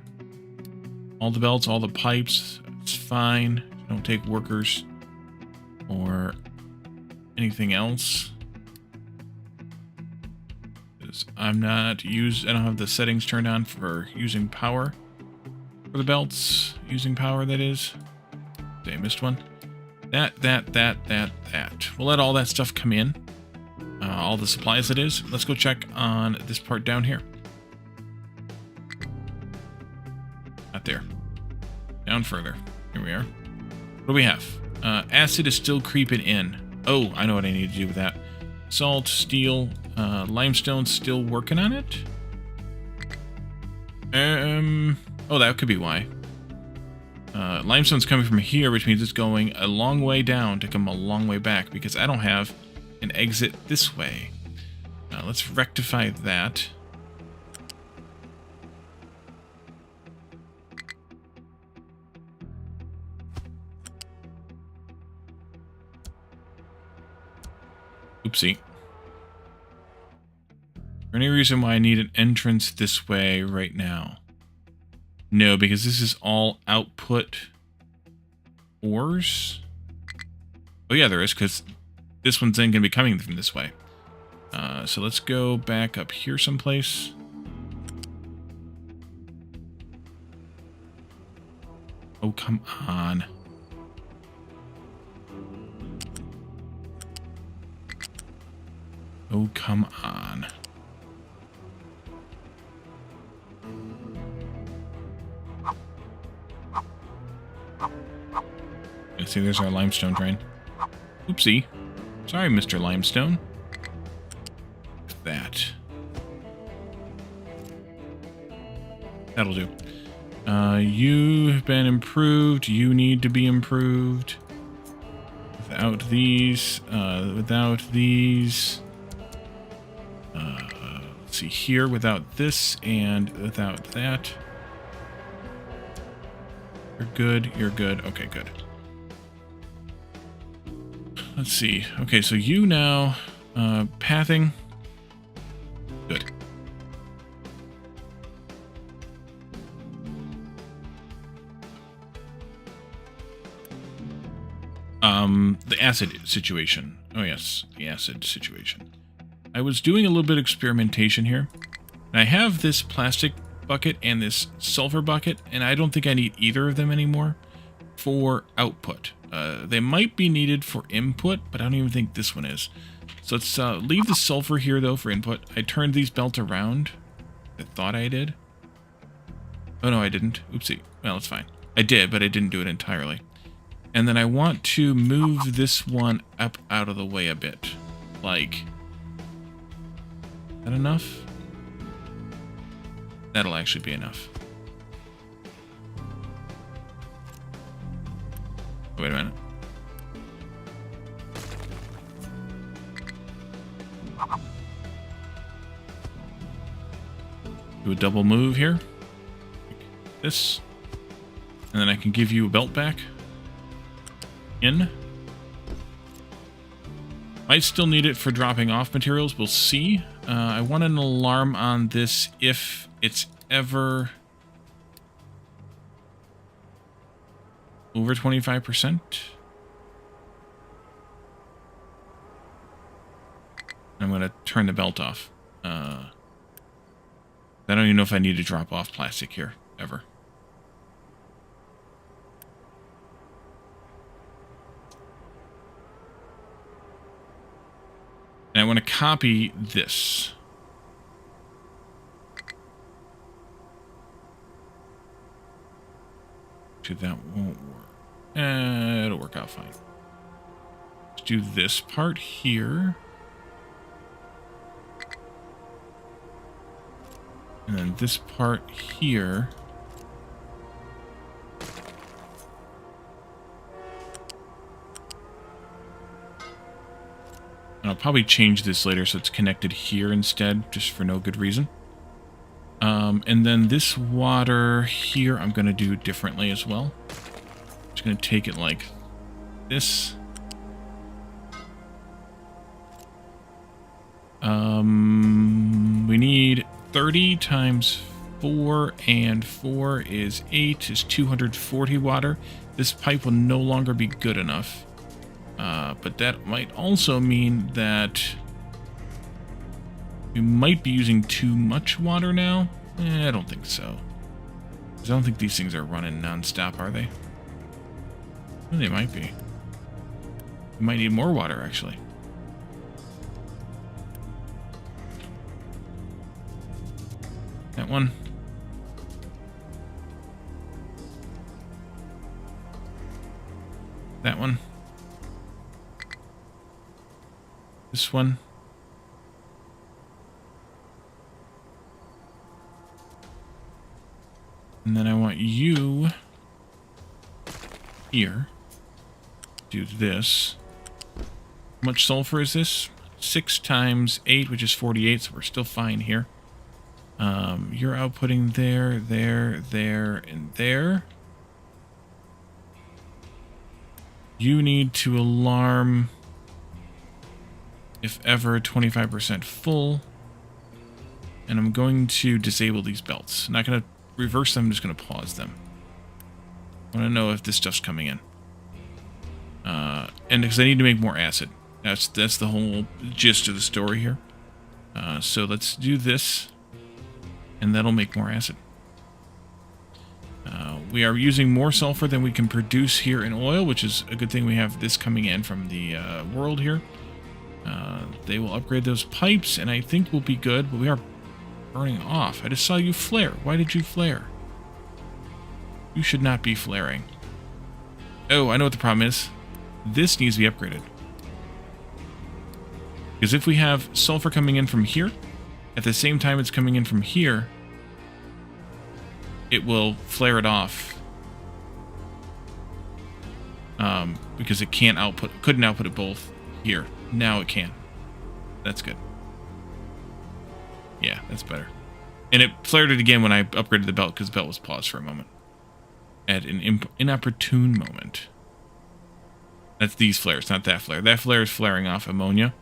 All the belts, all the pipes, it's fine. Don't take workers or anything else. I don't have the settings turned on for using power for the belts. Using power, that is. Okay, I missed one. That. We'll let all that stuff come in. All the supplies, that is. Let's go check on this part down here. Not there. Down further. Here we are. What do we have? Acid is still creeping in. Oh, I know what I need to do with that. Salt, steel, limestone, still working on it? Oh, that could be why. Limestone's coming from here, which means it's going a long way down to come a long way back, because I don't have an exit this way. Let's rectify that. Oopsie. Is there any reason why I need an entrance this way right now? No, because this is all output ores. Oh yeah, there is, because this one's then going to be coming from this way. So let's go back up here someplace. Oh, come on. Oh, come on. You see, there's our limestone drain. Oopsie. Sorry, Mr. Limestone. That. That'll do. You've been improved. You need to be improved. Without these. Let's see here. Without this and without that. You're good. You're good. Okay, good. Let's see. Okay, so you now, pathing. Good. The acid situation. Oh yes, the acid situation. I was doing a little bit of experimentation here. And I have this plastic bucket and this sulfur bucket, and I don't think I need either of them anymore for output. They might be needed for input, but I don't even think this one is. So let's leave the sulfur here, though, for input. I turned these belts around. I thought I did. Oh, no, I didn't. Oopsie. Well, it's fine. I did, but I didn't do it entirely. And then I want to move this one up out of the way a bit. Like, is that enough? That'll actually be enough. Wait a minute. Do a double move here. Like this. And then I can give you a belt back. In. Might still need it for dropping off materials. We'll see. I want an alarm on this if it's ever over 25%. I'm going to turn the belt off. I don't even know if I need to drop off plastic here, ever. And I want to copy this. Actually, that won't work. It'll work out fine. Let's do this part here. And then this part here. And I'll probably change this later so it's connected here instead, just for no good reason. And then this water here, I'm going to do differently as well. Just going to take it like this. We need 30 times 4, and 4 is 8, is 240 water. This pipe will no longer be good enough. But that might also mean that we might be using too much water now. I don't think so. 'Cause I don't think these things are running non-stop, are they? Well, they might be. We might need more water, actually. That one. That one. This one. And then I want you here. Do this. How much sulfur is this? 6 times 8, which is 48, so we're still fine here. You're outputting there, there, there, and there. You need to alarm, if ever, 25% full. And I'm going to disable these belts. I'm not going to reverse them, I'm just going to pause them. I want to know if this stuff's coming in. And because I need to make more acid. That's the whole gist of the story here. So let's do this. And that'll make more acid. We are using more sulfur than we can produce here in oil, which is a good thing. We have this coming in from the world here. They will upgrade those pipes, and I think we'll be good, but we are burning off. I just saw you flare. Why did you flare? You should not be flaring. Oh, I know what the problem is. This needs to be upgraded. Because if we have sulfur coming in from here, at the same time it's coming in from here, it will flare it off. Because it couldn't output it both here. Now it can. That's good. Yeah, that's better. And it flared it again when I upgraded the belt, because the belt was paused for a moment. At an inopportune moment. That's these flares, not that flare. That flare is flaring off ammonia,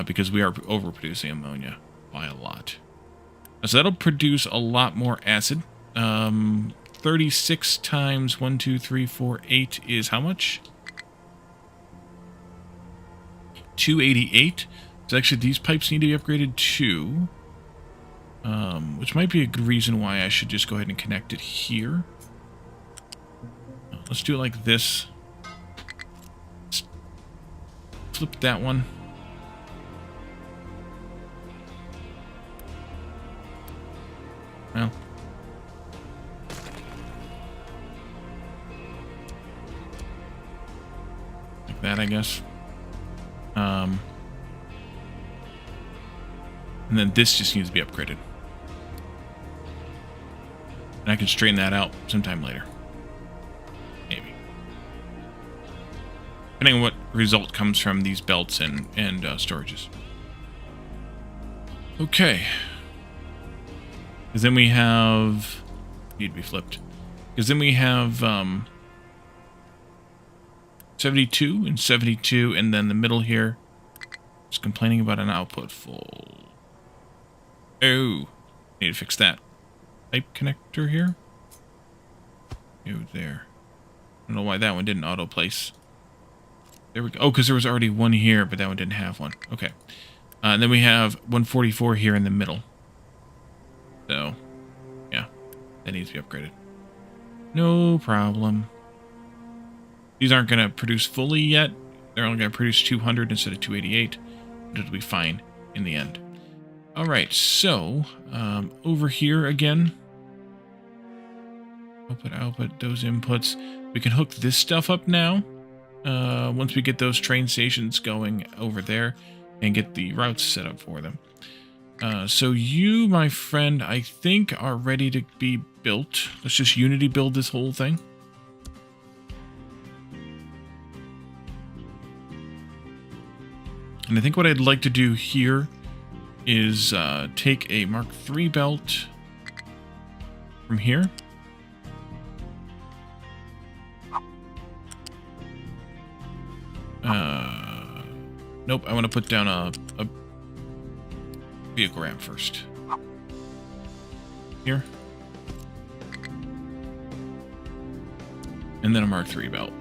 because we are overproducing ammonia by a lot. So that'll produce a lot more acid. 36 times 1, 2, 3, 4, 8 is how much? 288. So actually these pipes need to be upgraded too. Which might be a good reason why I should just go ahead and connect it here. Let's do it like this. Let's flip that one. Well. Like that, I guess. And then this just needs to be upgraded. And I can straighten that out sometime later. Maybe. Depending on what result comes from these belts and storages. Okay. Because then we have... Need to be flipped. Because then we have 72 and 72, and then the middle here is complaining about an output full. Oh, need to fix that. Pipe connector here. Go there. I don't know why that one didn't auto place. There we go. Oh, because there was already one here, but that one didn't have one. Okay. And then we have 144 here in the middle. So, yeah, that needs to be upgraded. No problem. These aren't going to produce fully yet. They're only going to produce 200 instead of 288. But it'll be fine in the end. Alright, so, over here again. output, those inputs. We can hook this stuff up now. Once we get those train stations going over there and get the routes set up for them. So you, my friend, I think are ready to be built. Let's just Unity build this whole thing. And I think what I'd like to do here is take a Mark III belt from here. Nope, I want to put down a vehicle ramp first. Here. And then a Mark III belt.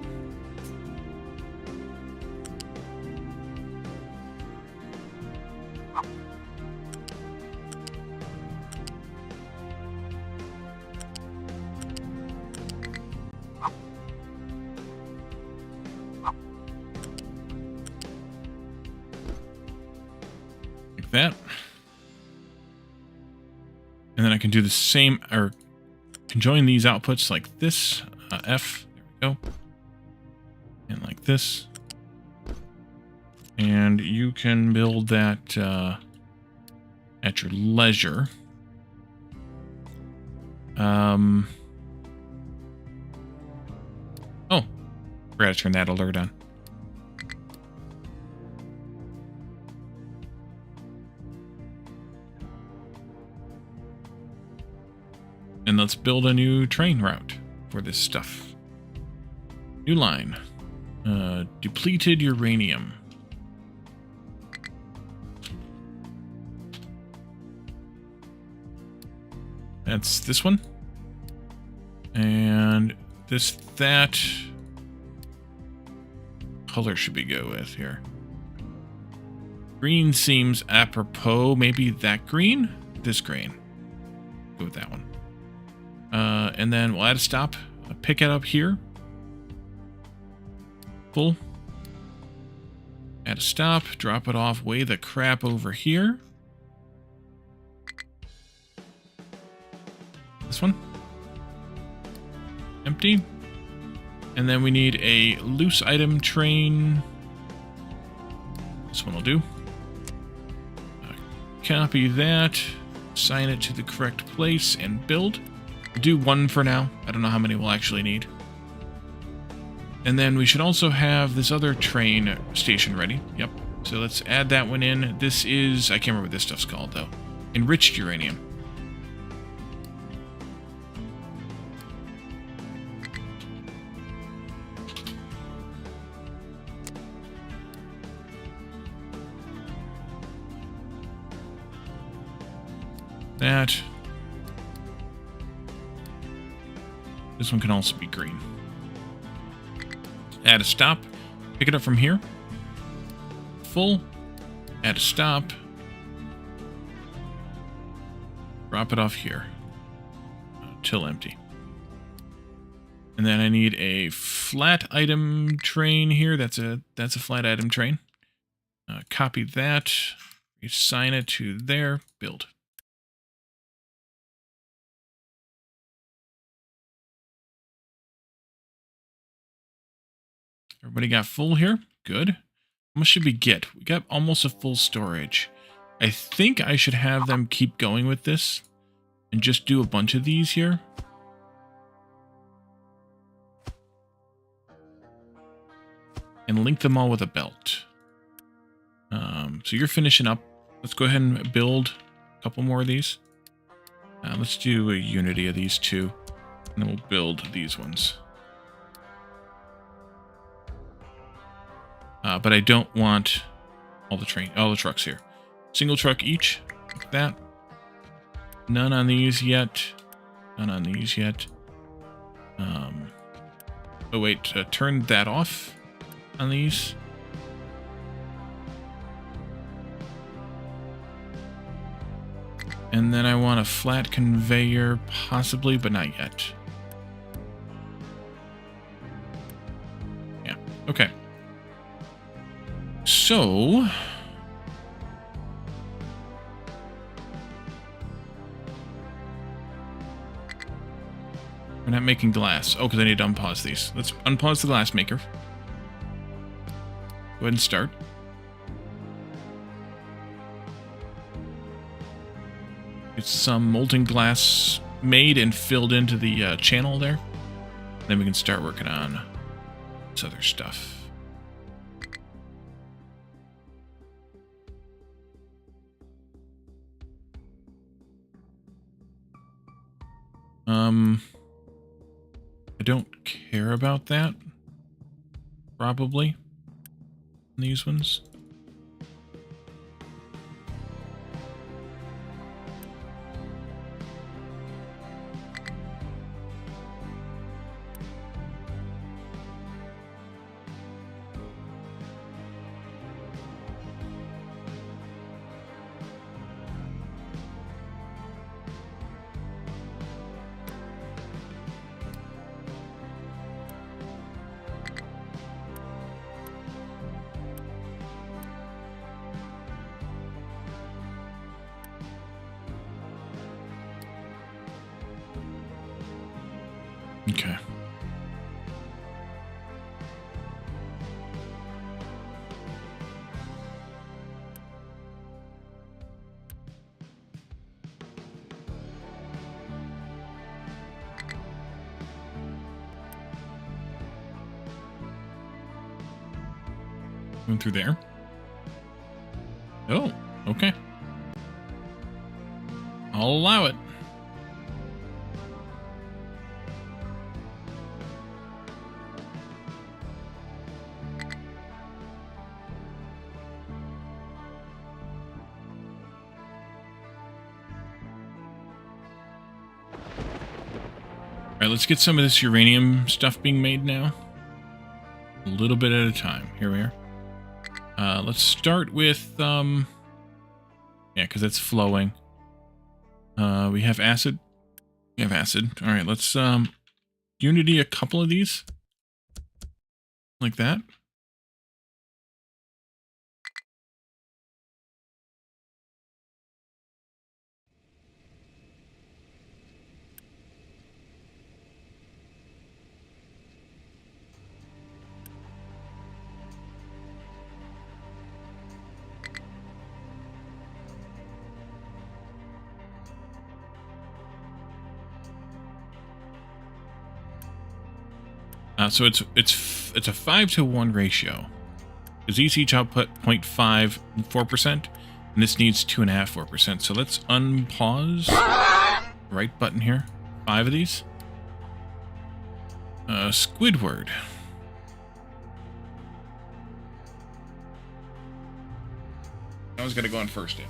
That, and then I can do the same, or conjoin these outputs like this, F, there we go, and like this, and you can build that at your leisure. Oh, forgot to turn that alert on. And let's build a new train route for this stuff. New line. Depleted uranium. That's this one. And that color should we go with here? Green seems apropos. Maybe that green? This green. Go with that one. And then we'll add a stop, pick it up here. Full. Add a stop, drop it off, weigh the crap over here. This one. Empty. And then we need a loose item train. This one will do. Copy that, assign it to the correct place, and build. Do one for now. I don't know how many we'll actually need. And then we should also have this other train station ready. Yep. So let's add that one in. This is, I can't remember what this stuff's called though. Enriched uranium. That. This one can also be green. Add a stop. Pick it up from here. Full. Add a stop. Drop it off here. Till empty. And then I need a flat item train here. That's a flat item train. Copy that. Assign it to there. Build. Everybody got full here? Good. How much should we get? We got almost a full storage. I think I should have them keep going with this and just do a bunch of these here. And link them all with a belt. So you're finishing up. Let's go ahead and build a couple more of these. Let's do a unity of these two. And then we'll build these ones. But I don't want all the trucks here. Single truck each, like that. None on these yet. None on these yet. Oh wait, turn that off on these. And then I want a flat conveyor, possibly, but not yet. Yeah, okay. So, We're not making glass. Oh, because I need to unpause these. Let's unpause the glass maker. Go ahead and start. Get some molten glass made and filled into the channel there. Then we can start working on this other stuff. I don't care about that. Probably. These ones. Okay. Going through there. Oh, okay. I'll allow it. Alright, let's get some of this uranium stuff being made now. A little bit at a time. Here we are. Let's start with, yeah, because it's flowing. We have acid. We have acid. Alright, let's, unity a couple of these. Like that. So it's a 5-to-1 ratio. Because these each output 0.54%, and this needs 2.5-4%. So let's unpause. Right button here. 5 of these. Squidward. I was gonna go on first.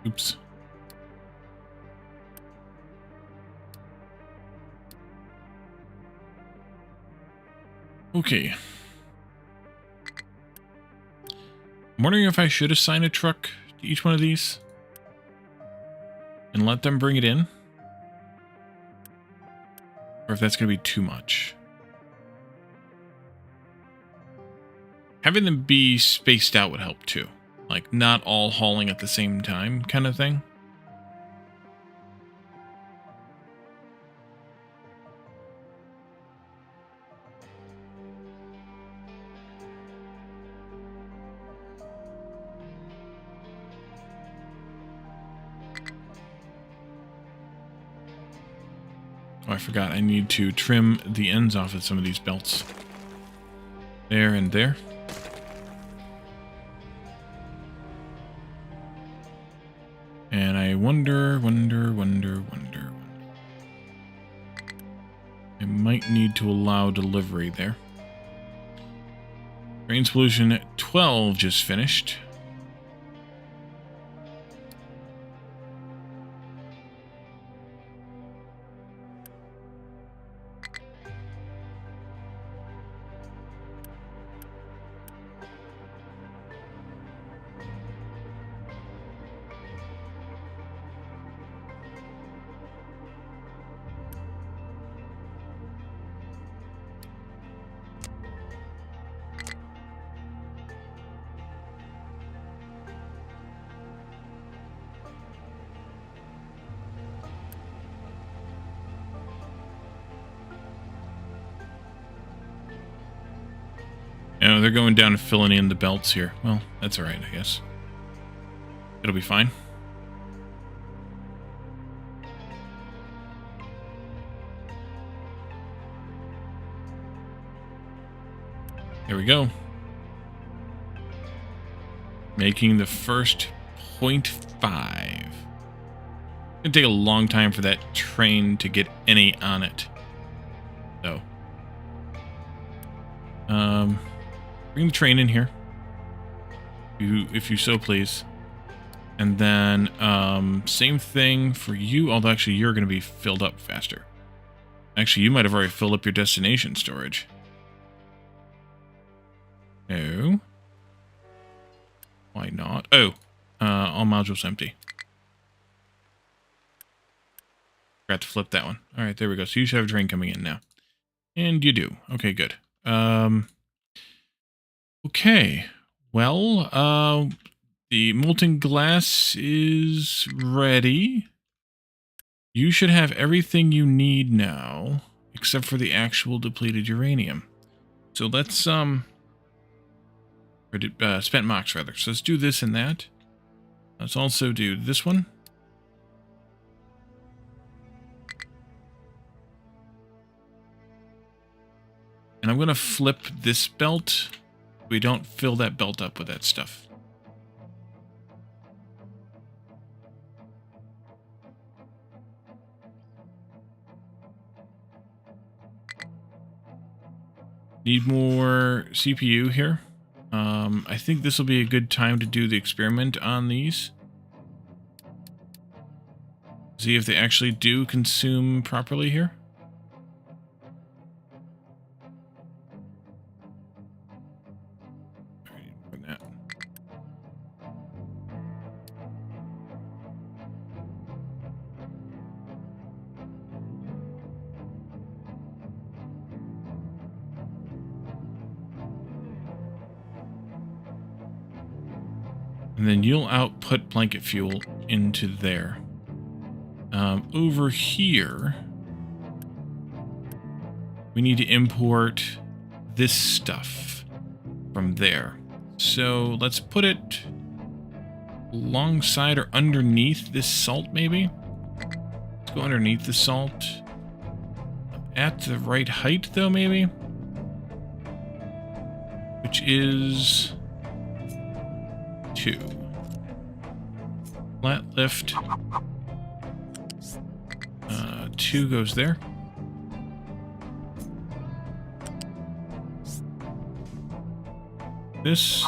Oops. Okay. I'm wondering if I should assign a truck to each one of these and let them bring it in, or if that's going to be too much. Having them be spaced out would help too. Like, not all hauling at the same time kind of thing. Oh, I forgot. I need to trim the ends off of some of these belts. There and there. And I wonder. I might need to allow delivery there. Drain solution 12 just finished. Oh, they're going down and filling in the belts here. Well, that's alright, I guess. It'll be fine. There we go. Making the first 0.5. It'll take a long time for that train to get any on it. So. Bring the train in here. If you so please. And then, same thing for you, although actually you're going to be filled up faster. Actually, you might have already filled up your destination storage. No. Why not? Oh, all modules empty. Forgot to flip that one. All right, there we go. So you should have a train coming in now. And you do. Okay, good. Okay. Well, the molten glass is ready. You should have everything you need now, except for the actual depleted uranium. So let's, spent mox, rather. So let's do this and that. Let's also do this one. And I'm going to flip this belt. We don't fill that belt up with that stuff. Need more CPU here. I think this will be a good time to do the experiment on these. See if they actually do consume properly here. Bring that. And then you'll output blanket fuel into there. Over here, we need to import this stuff from there. So let's put it alongside or underneath this salt, maybe? Let's go underneath the salt. At the right height, though, maybe? Which is 2. Flat lift. 2 goes there. This.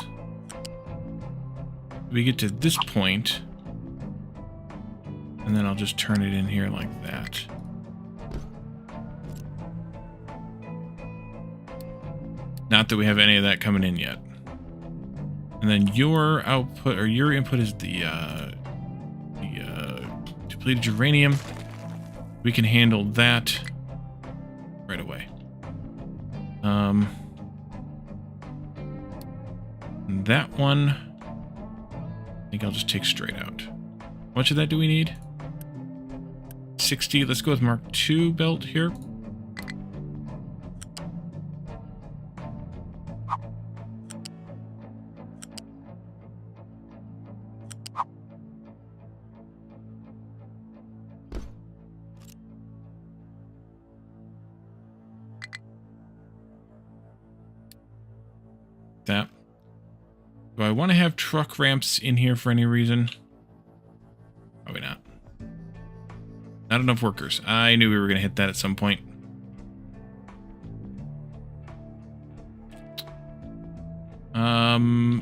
We get to this point, and then I'll just turn it in here like that. Not that we have any of that coming in yet. And then your output, or your input, is the depleted uranium. We can handle that right away. That one, I think I'll just take straight out. How much of that do we need? 60. Let's go with Mark II belt here. That. Do I want to have truck ramps in here for any reason? Probably not. Not enough workers. I knew we were going to hit that at some point.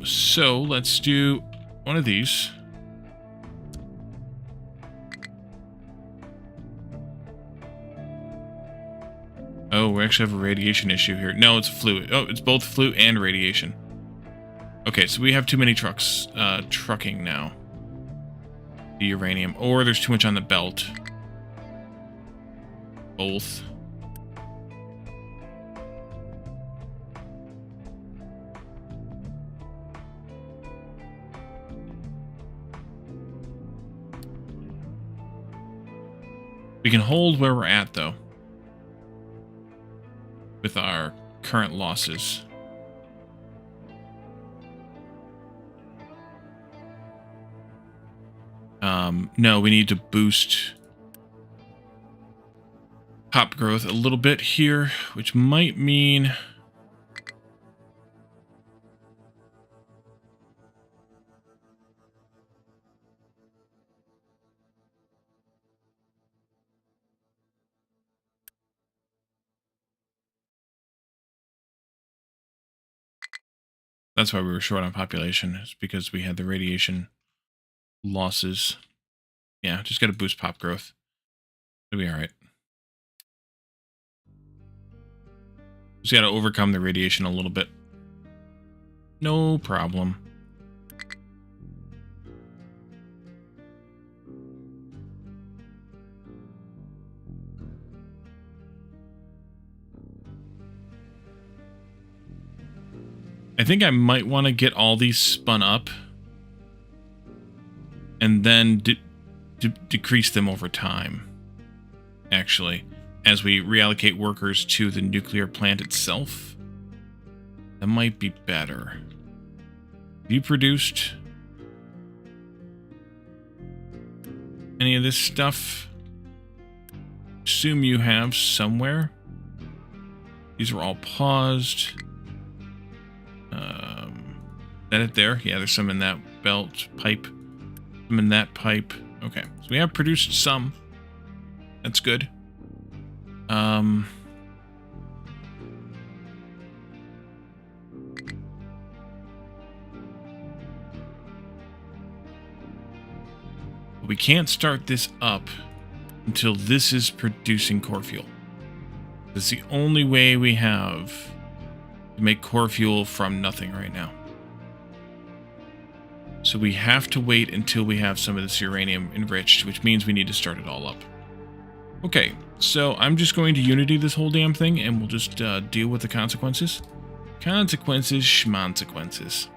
So let's do one of these. Oh, we actually have a radiation issue here. No, it's fluid. Oh, it's both flu and radiation. Okay, so we have too many trucks, trucking now. The uranium. Or there's too much on the belt. Both. We can hold where we're at, though. With our current losses. No, we need to boost pop growth a little bit here, which might mean... That's why we were short on population. It's because we had the radiation losses. Yeah, just got to boost pop growth. It'll be all right. Just got to overcome the radiation a little bit. No problem. I think I might want to get all these spun up and then decrease them over time, actually, as we reallocate workers to the nuclear plant itself. That might be better. Have you produced any of this stuff? Assume you have somewhere. These are all paused. That it there? Yeah, there's some in that belt pipe. Some in that pipe. Okay, so we have produced some. That's good. We can't start this up until this is producing core fuel. That's the only way we have to make core fuel from nothing right now. So we have to wait until we have some of this uranium enriched, which means we need to start it all up. Okay, so I'm just going to Unity this whole damn thing, and we'll just deal with the consequences. Consequences, schmonsequences.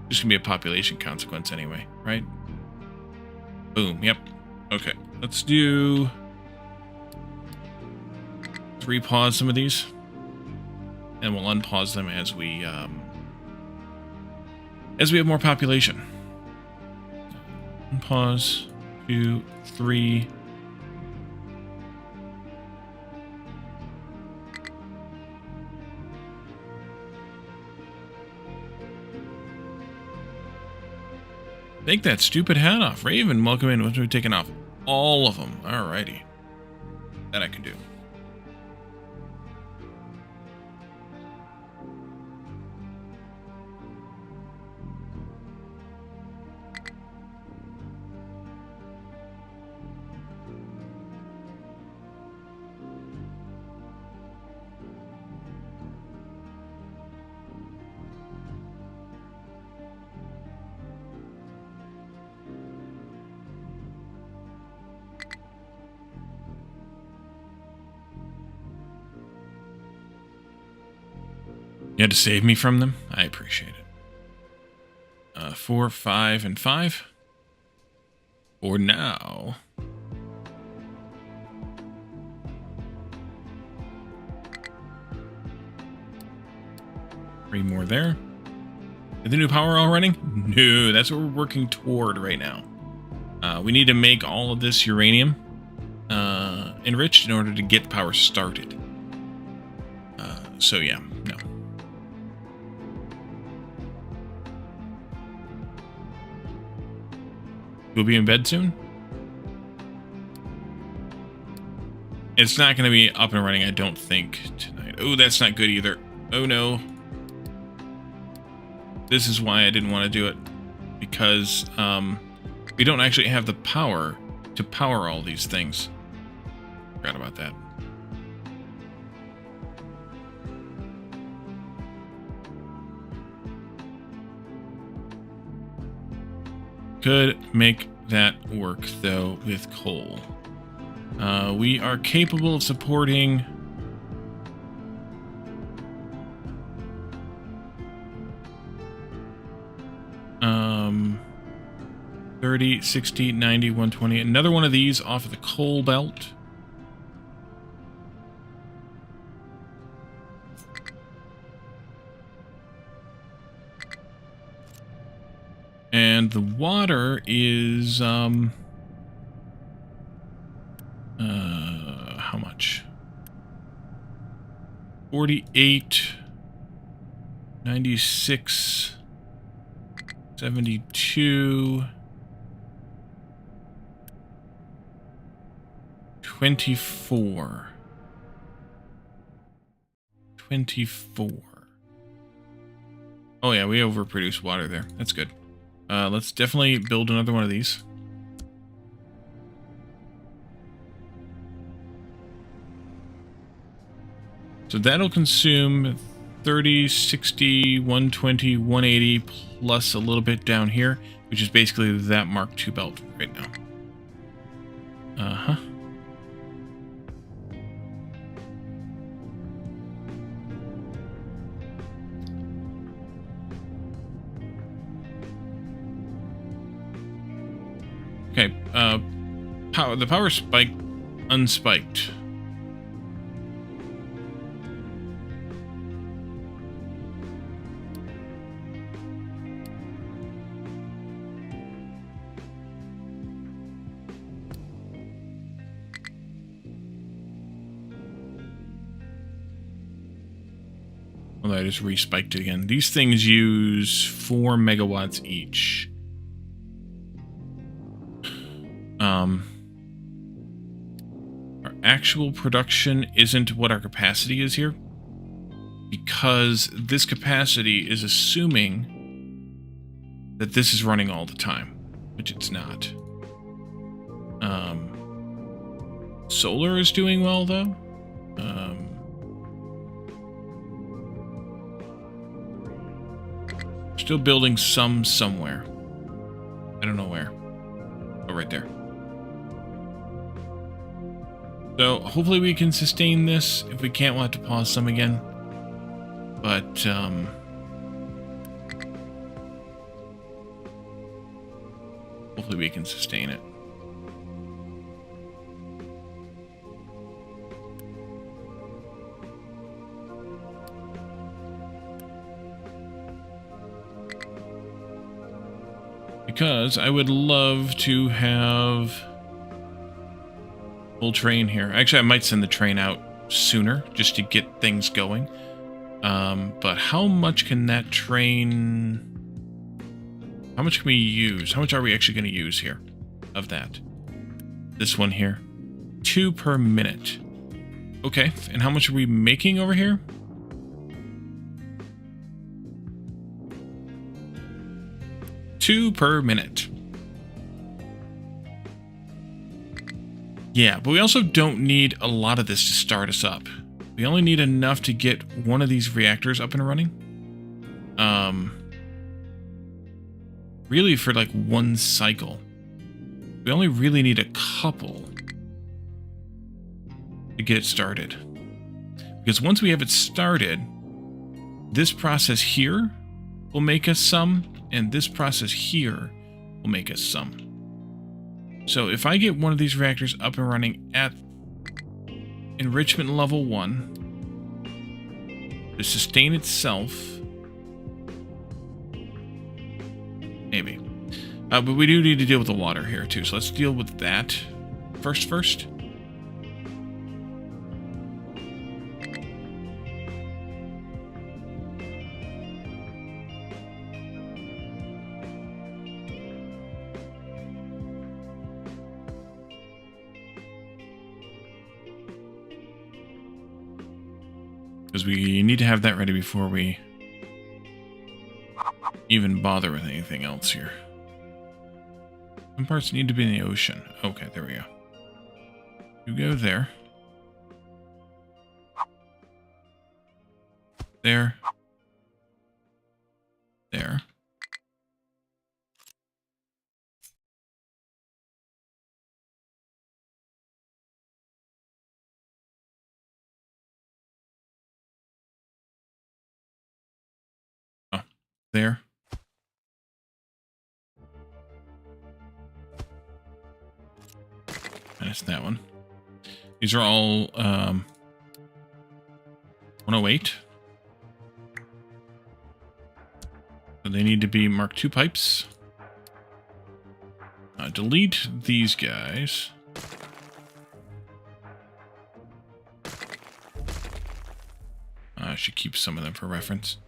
Just gonna be a population consequence anyway, right? Boom, yep. Okay, let's repause some of these. And we'll unpause them as we have more population. Unpause, 2, 3. Take that stupid hat off. Raven, welcome in. Once we've taken off all of them. Alrighty. That I can do. You had to save me from them? I appreciate it. 4, 5, and 5. For now. Three more there. Is the new power all running? No, that's what we're working toward right now. We need to make all of this uranium enriched in order to get power started. So yeah, no. We'll be in bed soon? It's not going to be up and running, I don't think, tonight. Oh, that's not good either. Oh, no. This is why I didn't want to do it, because we don't actually have the power to power all these things. Forgot about that. Could make that work, though, with coal. We are capable of supporting... 30, 60, 90, 120. Another one of these off of the coal belt. And the water is, how much? 48, 96, 72, 24. 24. Oh yeah, we overproduced water there. That's good. Let's definitely build another one of these. So that'll consume 30, 60, 120, 180, plus a little bit down here, which is basically that Mark II belt right now. Uh-huh. Okay, the power spike unspiked. Although I just respiked it again. These things use 4 megawatts each. Our actual production isn't what our capacity is here, because this capacity is assuming that this is running all the time, which it's not. Solar is doing well, though. Still building some somewhere. I don't know where. Oh, right there. So, hopefully we can sustain this. If we can't, we'll have to pause some again. But, hopefully we can sustain it. Because I would love to have full train here. Actually, I might send the train out sooner just to get things going. But how much can that train... How much can we use? How much are we actually going to use here of that? This one here. 2 per minute. Okay, and how much are we making over here? $2 per minute. Yeah, but we also don't need a lot of this to start us up. We only need enough to get one of these reactors up and running. Really for like 1 cycle. We only really need a couple to get it started. Because once we have it started, this process here will make us some, and this process here will make us some. So if I get one of these reactors up and running at enrichment level 1 to sustain itself, maybe. But we do need to deal with the water here too, so let's deal with that first. Because we need to have that ready before we... even bother with anything else here. Some parts need to be in the ocean. Okay, there we go. You go there. There. There. Oh, there. Minus that one. These are all 108. So they need to be Mark II pipes. Delete these guys. I should keep some of them for reference.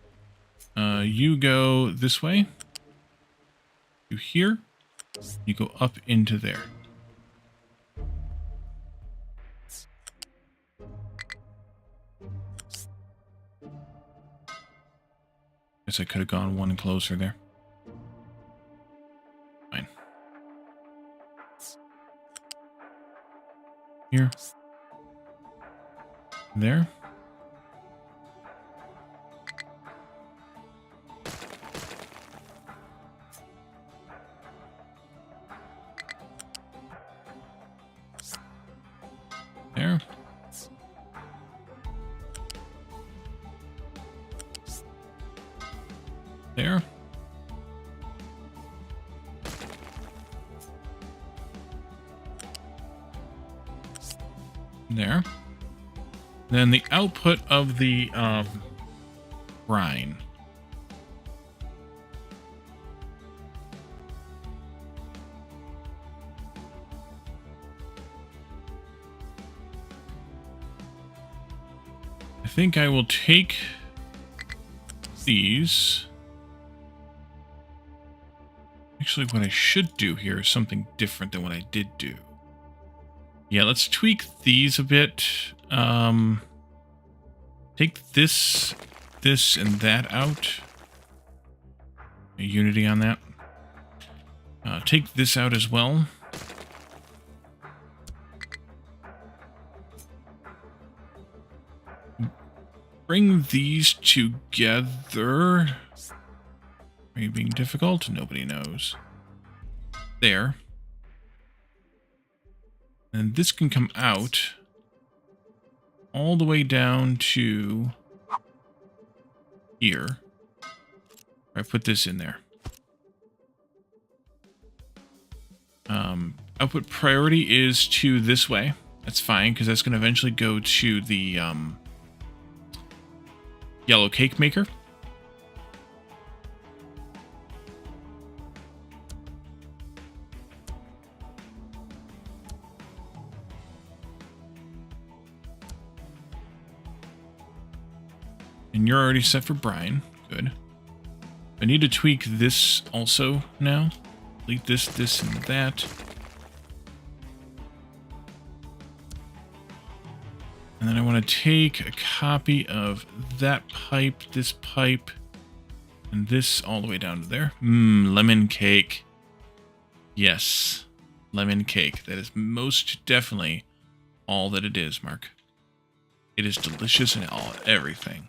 You go this way. You here. You go up into there. Guess I could have gone one closer there. Fine. Here. There. There. There. There. Then the output of the brine. I think I will take these. Actually, what I should do here is something different than what I did do. Yeah, let's tweak these a bit. Take this, and that out. A unity on that. Take this out as well. Bring these together. Are you being difficult? Nobody knows. There. And this can come out all the way down to here. I put this in there. Output priority is to this way. That's fine, because that's going to eventually go to the yellow cake maker. And you're already set for brine. Good. I need to tweak this also now. Delete this, and that. And then I want to take a copy of that pipe, this pipe, and this all the way down to there. Lemon cake. Yes. Lemon cake. That is most definitely all that it is, Mark. It is delicious and everything.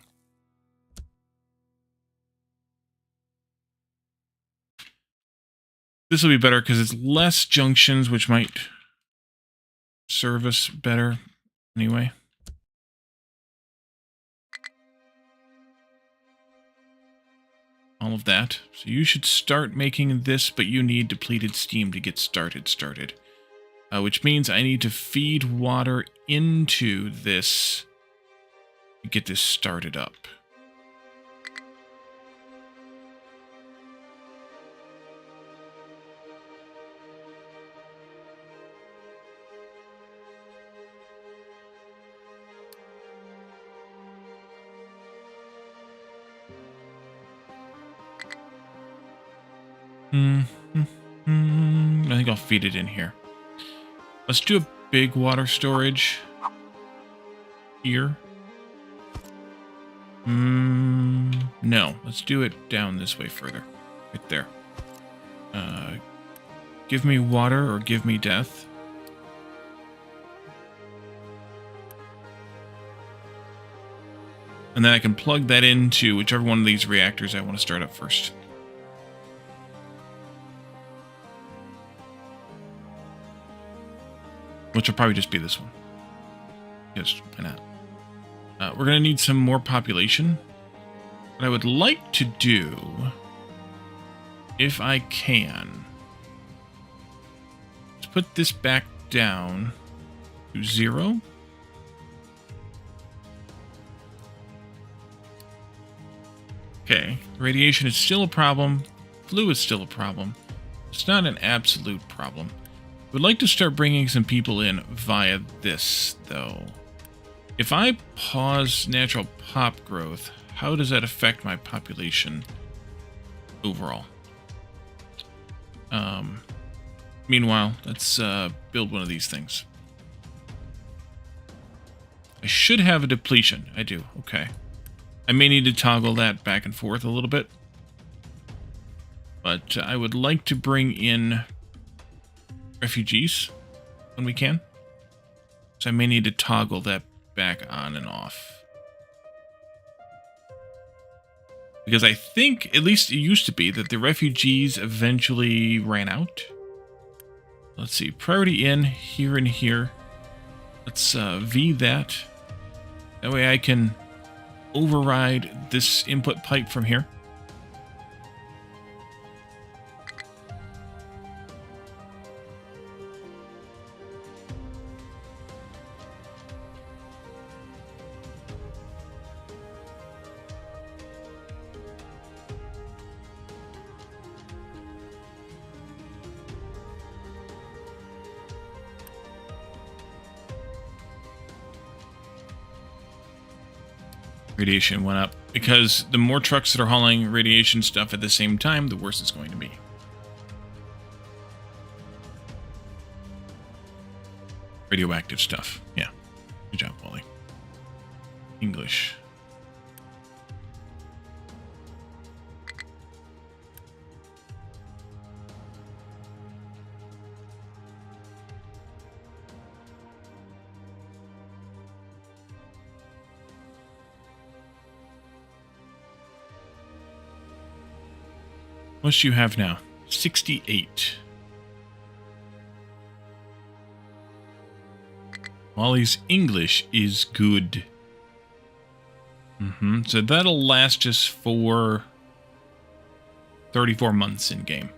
This will be better because it's less junctions, which might serve us better anyway. All of that. So you should start making this, but you need depleted steam to get started. Which means I need to feed water into this to get this started up. I think I'll feed it in here. Let's do a big water storage here. No, let's do it down this way further. Right there. Give me water or give me death. And then I can plug that into whichever one of these reactors I want to start up first. Which will probably just be this one. Yes, why not? We're going to need some more population. What I would like to do, if I can, is put this back down to 0. Okay, radiation is still a problem. Flu is still a problem. It's not an absolute problem. Would like to start bringing some people in via this, though. If I pause natural pop growth, how does that affect my population overall? Meanwhile, let's build one of these things. I should have a depletion. I do. Okay. I may need to toggle that back and forth a little bit. But I would like to bring in refugees when we can. So I may need to toggle that back on and off. Because I think, at least it used to be, that the refugees eventually ran out. Let's see, priority in, here and here. Let's V that. That way I can override this input pipe from here. Radiation went up because the more trucks that are hauling radiation stuff at the same time, the worse it's going to be. Radioactive stuff. Yeah. Good job, Wally. English. What do you have now? 68. Wally's English is good. So that'll last us for 34 months in game.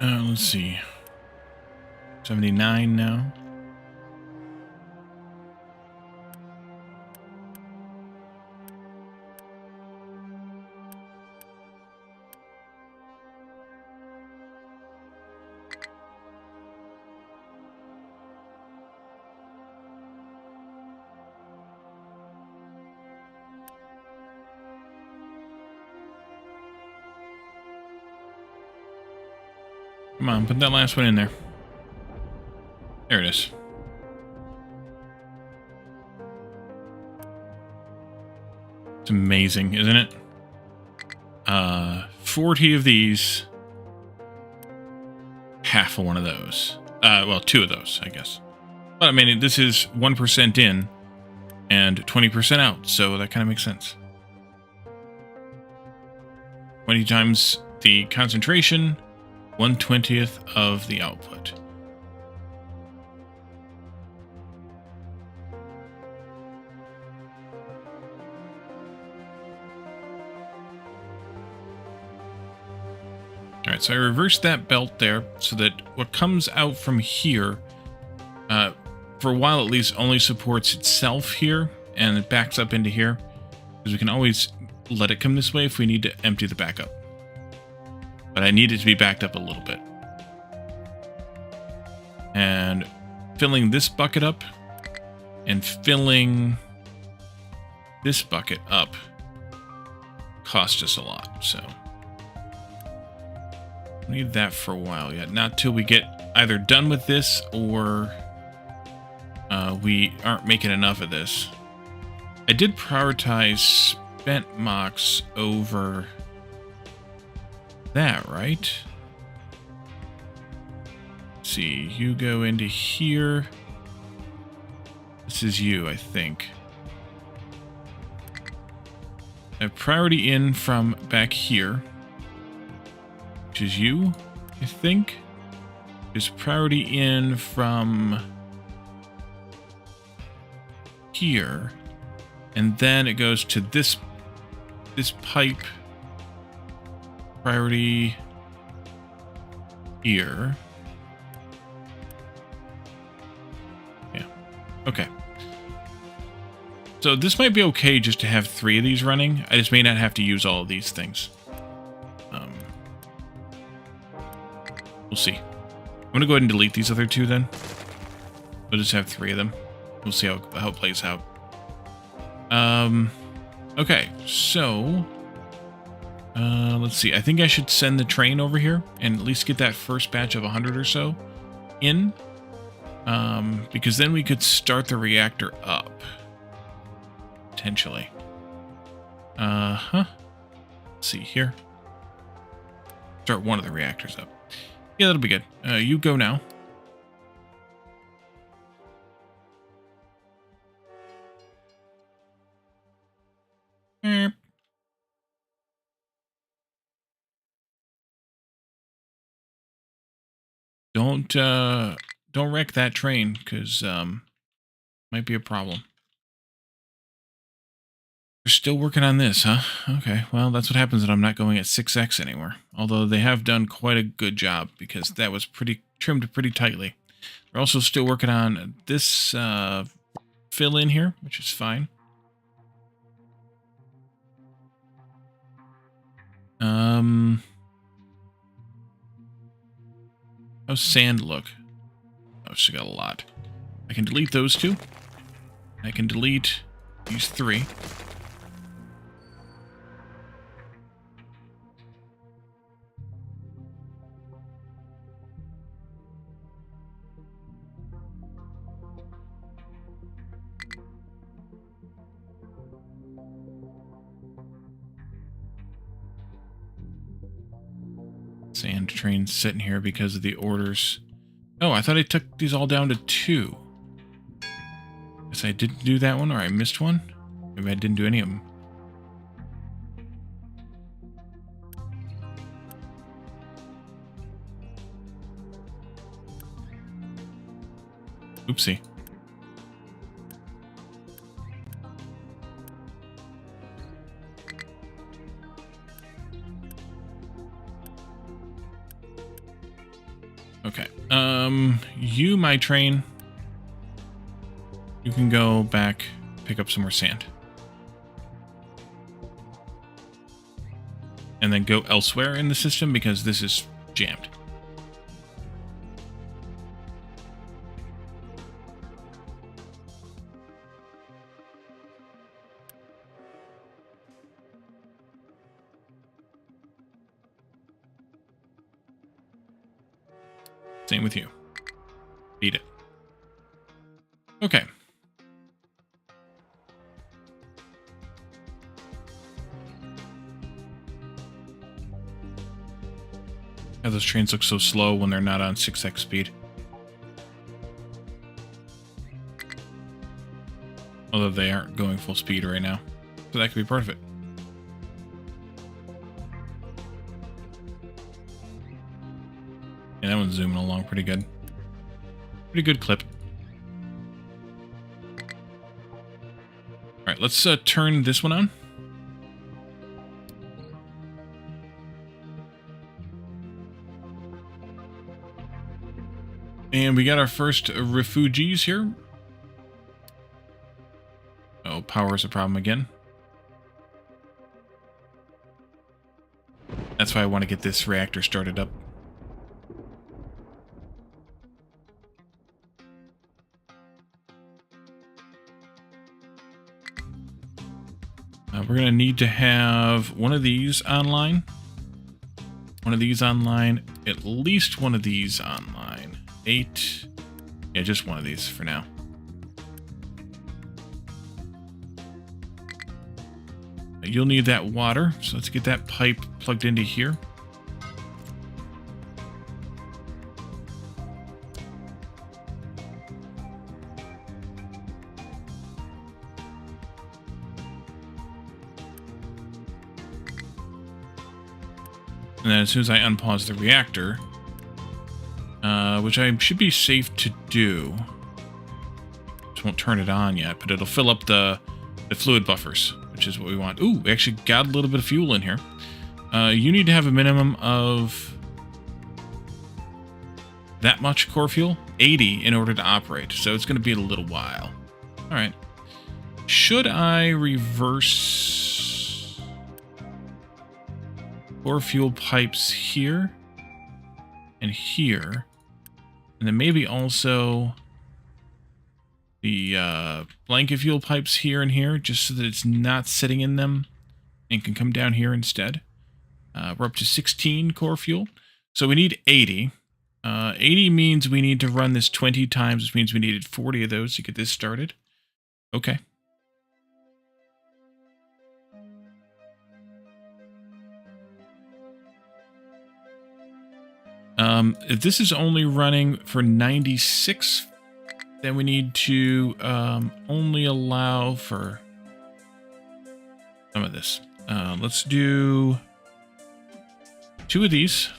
Let's see. 79 now. Come on, put that last one in there. There it is. It's amazing, isn't it? 40 of these. Half of one of those. Well, 2 of those, I guess. But I mean, this is 1% in and 20% out, so that kind of makes sense. 20 times the concentration, 1/20th of the output. All right, so I reversed that belt there so that what comes out from here, for a while at least, only supports itself here, and it backs up into here, because we can always let it come this way if we need to empty the backup. But I need it to be backed up a little bit. And filling this bucket up and filling this bucket up cost us a lot, so need that for a while yet. Not till we get either done with this or we aren't making enough of this. I did prioritize spent mox over that, right? Let's see, you go into here. This is you, I think. I have priority in from back here, which is you, I think. There's priority in from here, and then it goes to this pipe. Priority here. Yeah. Okay. So this might be okay just to have 3 of these running. I just may not have to use all of these things. We'll see. I'm going to go ahead and delete these other 2 then. We'll just have 3 of them. We'll see how it plays out. Okay, so let's see. I think I should send the train over here and at least get that first batch of 100 or so in. Because then we could start the reactor up. Potentially. Let's see here. Start one of the reactors up. Yeah, that'll be good. You go now. Don't wreck that train, because might be a problem. You're still working on this, huh? Okay, well, that's what happens when I'm not going at 6x anymore. Although they have done quite a good job, because that was trimmed pretty tightly. We're also still working on this fill in here, which is fine. How's sand look? Oh, she got a lot. I can delete those 2. I can delete these 3. Sand train sitting here because of the orders. Oh, I thought I took these all down to 2. Guess I didn't do that one, or I missed one. Maybe I didn't do any of them. Oopsie. Okay. You, my train, you can go back, pick up some more sand. And then go elsewhere in the system, because this is jammed. Same with you. Beat it. Okay. How those trains look so slow when they're not on 6x speed. Although they aren't going full speed right now. So that could be part of it. Yeah, that one's zooming along pretty good. Pretty good clip. Alright, let's turn this one on. And we got our first refugees here. Oh, power is a problem again. That's why I want to get this reactor started up. We're going to need to have one of these online. One of these online. At least one of these online. 8. Yeah, just one of these for now. You'll need that water, so let's get that pipe plugged into here. And then as soon as I unpause the reactor, which I should be safe to do, just won't turn it on yet, but it'll fill up the fluid buffers, which is what we want. Ooh, we actually got a little bit of fuel in here. You need to have a minimum of that much core fuel, 80, in order to operate. So it's going to be a little while. All right. Should I reverse core fuel pipes here and here, and then maybe also the blanket fuel pipes here and here, just so that it's not sitting in them and can come down here instead. We're up to 16 core fuel, so we need 80. 80 means we need to run this 20 times, which means we needed 40 of those to get this started. Okay. If this is only running for 96, then we need to only allow for some of this. Let's do 2 of these,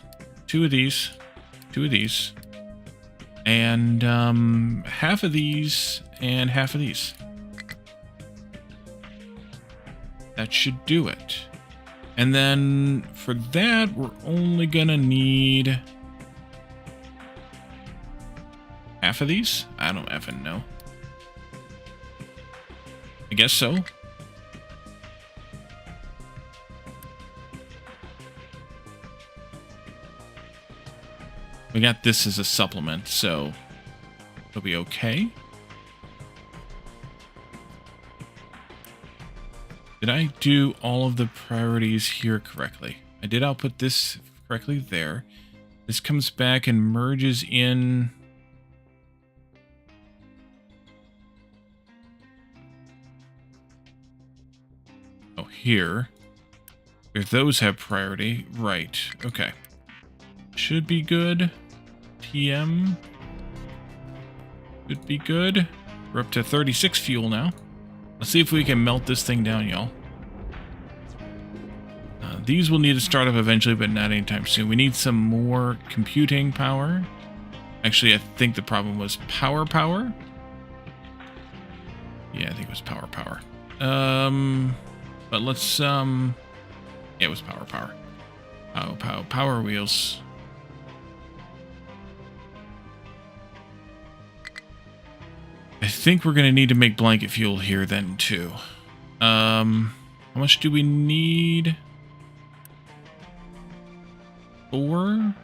2 of these, 2 of these, and half of these and half of these. That should do it. And then for that, we're only gonna need half of these? I don't effing know. I guess so. We got this as a supplement, so it'll be okay. Did I do all of the priorities here correctly? I did output this correctly there. This comes back and merges in. Oh, here. If those have priority, right. Okay. Should be good. TM. Should be good. We're up to 36 fuel now. Let's see if we can melt this thing down, y'all. These will need to start up eventually, but not anytime soon. We need some more computing power. Actually, I think the problem was power. Yeah, I think it was power. But let's, yeah, it was power. Power wheels. I think we're going to need to make blanket fuel here then, too. How much do we need? 4?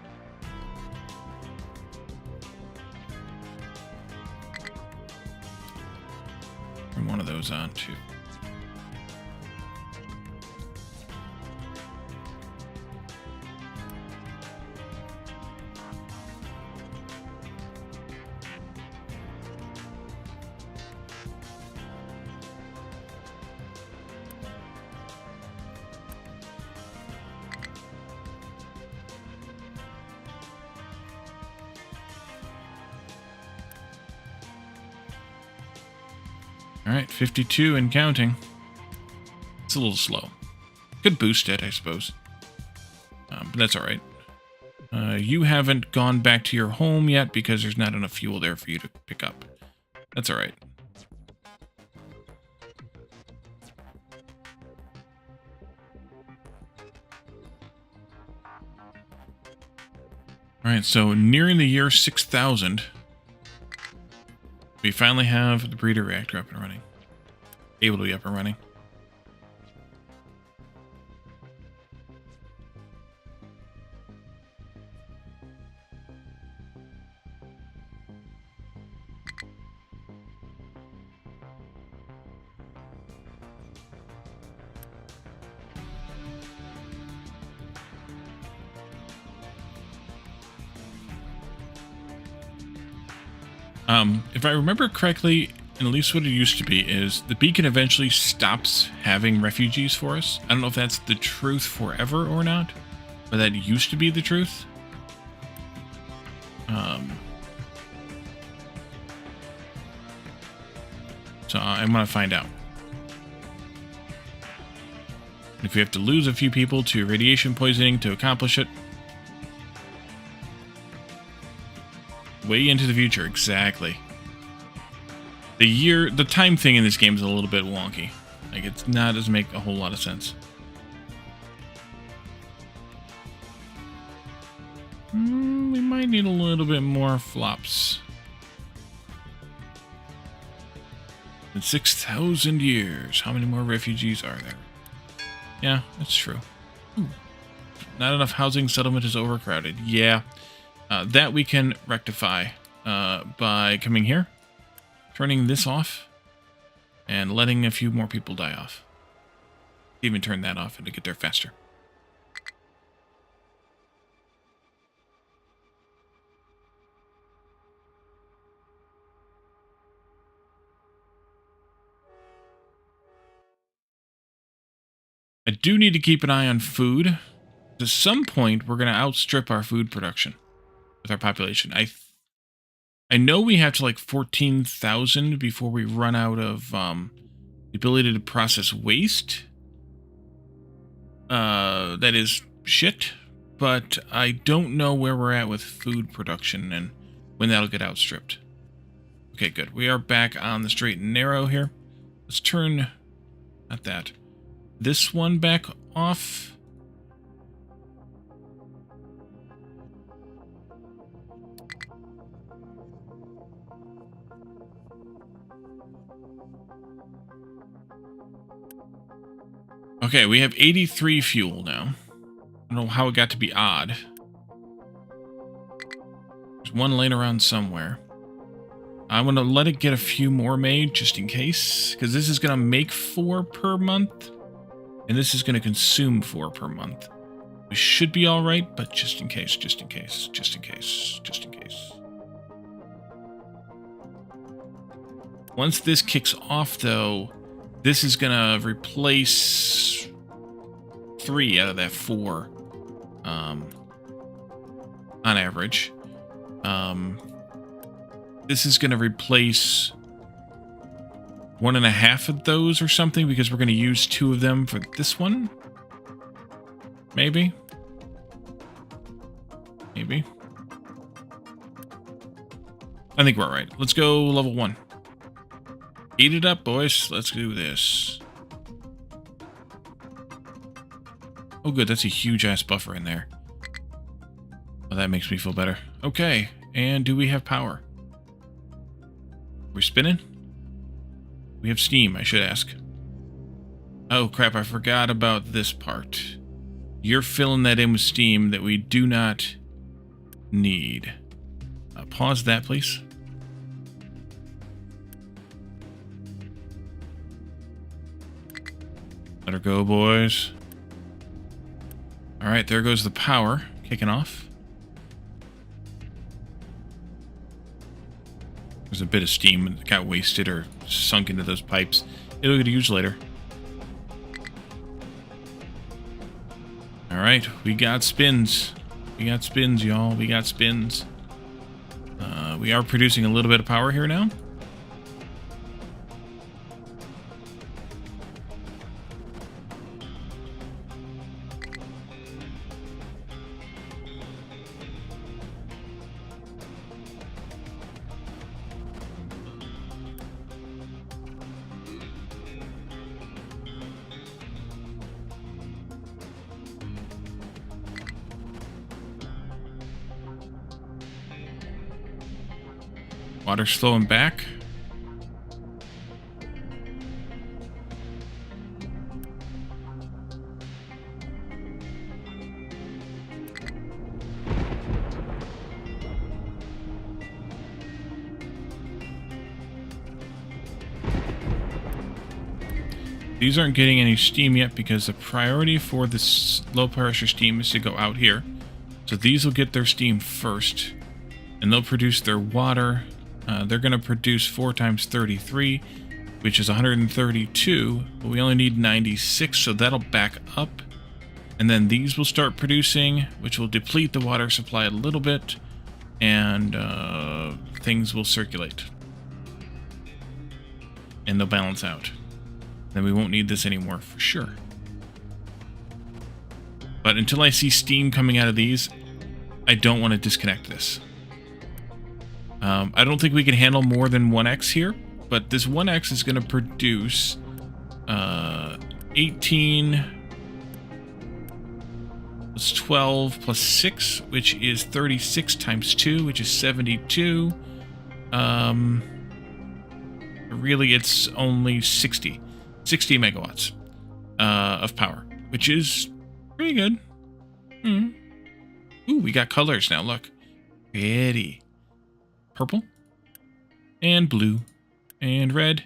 Turn one of those on, too. All right, 52 and counting. It's a little slow. Could boost it, I suppose. But that's all right. You haven't gone back to your home yet because there's not enough fuel there for you to pick up. That's all right. All right, so nearing the year 6000, we finally have the Breeder Reactor up and running. Able to be up and running. If I remember correctly, and at least what it used to be, is the beacon eventually stops having refugees for us. I don't know if that's the truth forever or not, but that used to be the truth. So I'm going to find out. If we have to lose a few people to radiation poisoning to accomplish it. Way into the future, exactly. The time thing in this game is a little bit wonky. Like, it's not doesn't make a whole lot of sense. We might need a little bit more flops. In 6,000 years, how many more refugees are there? Yeah, that's true. Ooh. Not enough housing, settlement is overcrowded. Yeah, that we can rectify by coming here, turning this off, and letting a few more people die off. Even turn that off and to get there faster. I do need to keep an eye on food. At some point, we're going to outstrip our food production with our population. I know we have to like 14,000 before we run out of the ability to process waste. That is shit, but I don't know where we're at with food production and when that'll get outstripped. Okay, good. We are back on the straight and narrow here. Let's turn, not that, this one back off. Okay, we have 83 fuel now. I don't know how it got to be odd. There's one laying around somewhere. I'm going to let it get a few more made just in case, because this is going to make 4 per month, and this is going to consume 4 per month. We should be all right, but just in case, just in case, just in case, just in case. Once this kicks off, though, this is going to replace 3 out of that 4 on average. This is going to replace 1.5 of those or something because we're going to use 2 of them for this one. Maybe. Maybe. I think we're all right. Let's go level 1. Eat it up, boys. Let's do this. Oh, good. That's a huge-ass buffer in there. Well, that makes me feel better. Okay. And do we have power? We're spinning? We have steam, I should ask. Oh, crap. I forgot about this part. You're filling that in with steam that we do not need. Pause that, please. Let her go, boys. Alright, there goes the power kicking off. There's a bit of steam that got wasted or sunk into those pipes. It'll get used later. Alright, we got spins. We got spins, y'all. We got spins. We are producing a little bit of power here now. Water's flowing back. These aren't getting any steam yet because the priority for this low pressure steam is to go out here. So these will get their steam first, and they'll produce their water. They're going to produce 4 times 33, which is 132, but we only need 96, so that'll back up. And then these will start producing, which will deplete the water supply a little bit, and things will circulate. And they'll balance out. Then we won't need this anymore for sure. But until I see steam coming out of these, I don't want to disconnect this. I don't think we can handle more than 1x here, but this 1x is going to produce 18 plus 12 plus 6, which is 36 times 2, which is 72. Really, it's only 60 megawatts of power, which is pretty good. Ooh, we got colors now, look. Pretty. Purple. And blue. And red.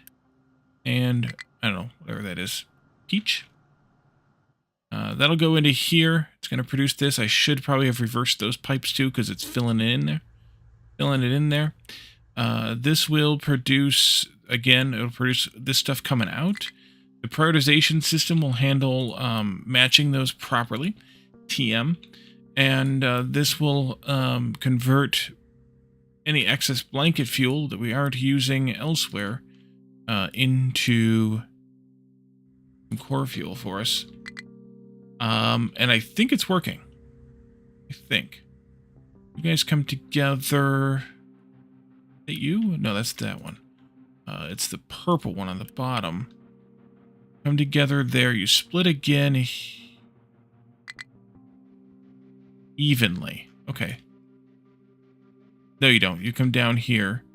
And, I don't know, whatever that is. Peach. That'll go into here. It's going to produce this. I should probably have reversed those pipes too, because it's filling it in there. Filling it in there. This will produce, again, it'll produce this stuff coming out. The prioritization system will handle matching those properly, TM, and this will convert any excess blanket fuel that we aren't using elsewhere into some core fuel for us. And I think it's working. I think. You guys come together. Is that you? No, that's that one. It's the purple one on the bottom. Come together there. You split again evenly. Okay. No, you don't. You come down here.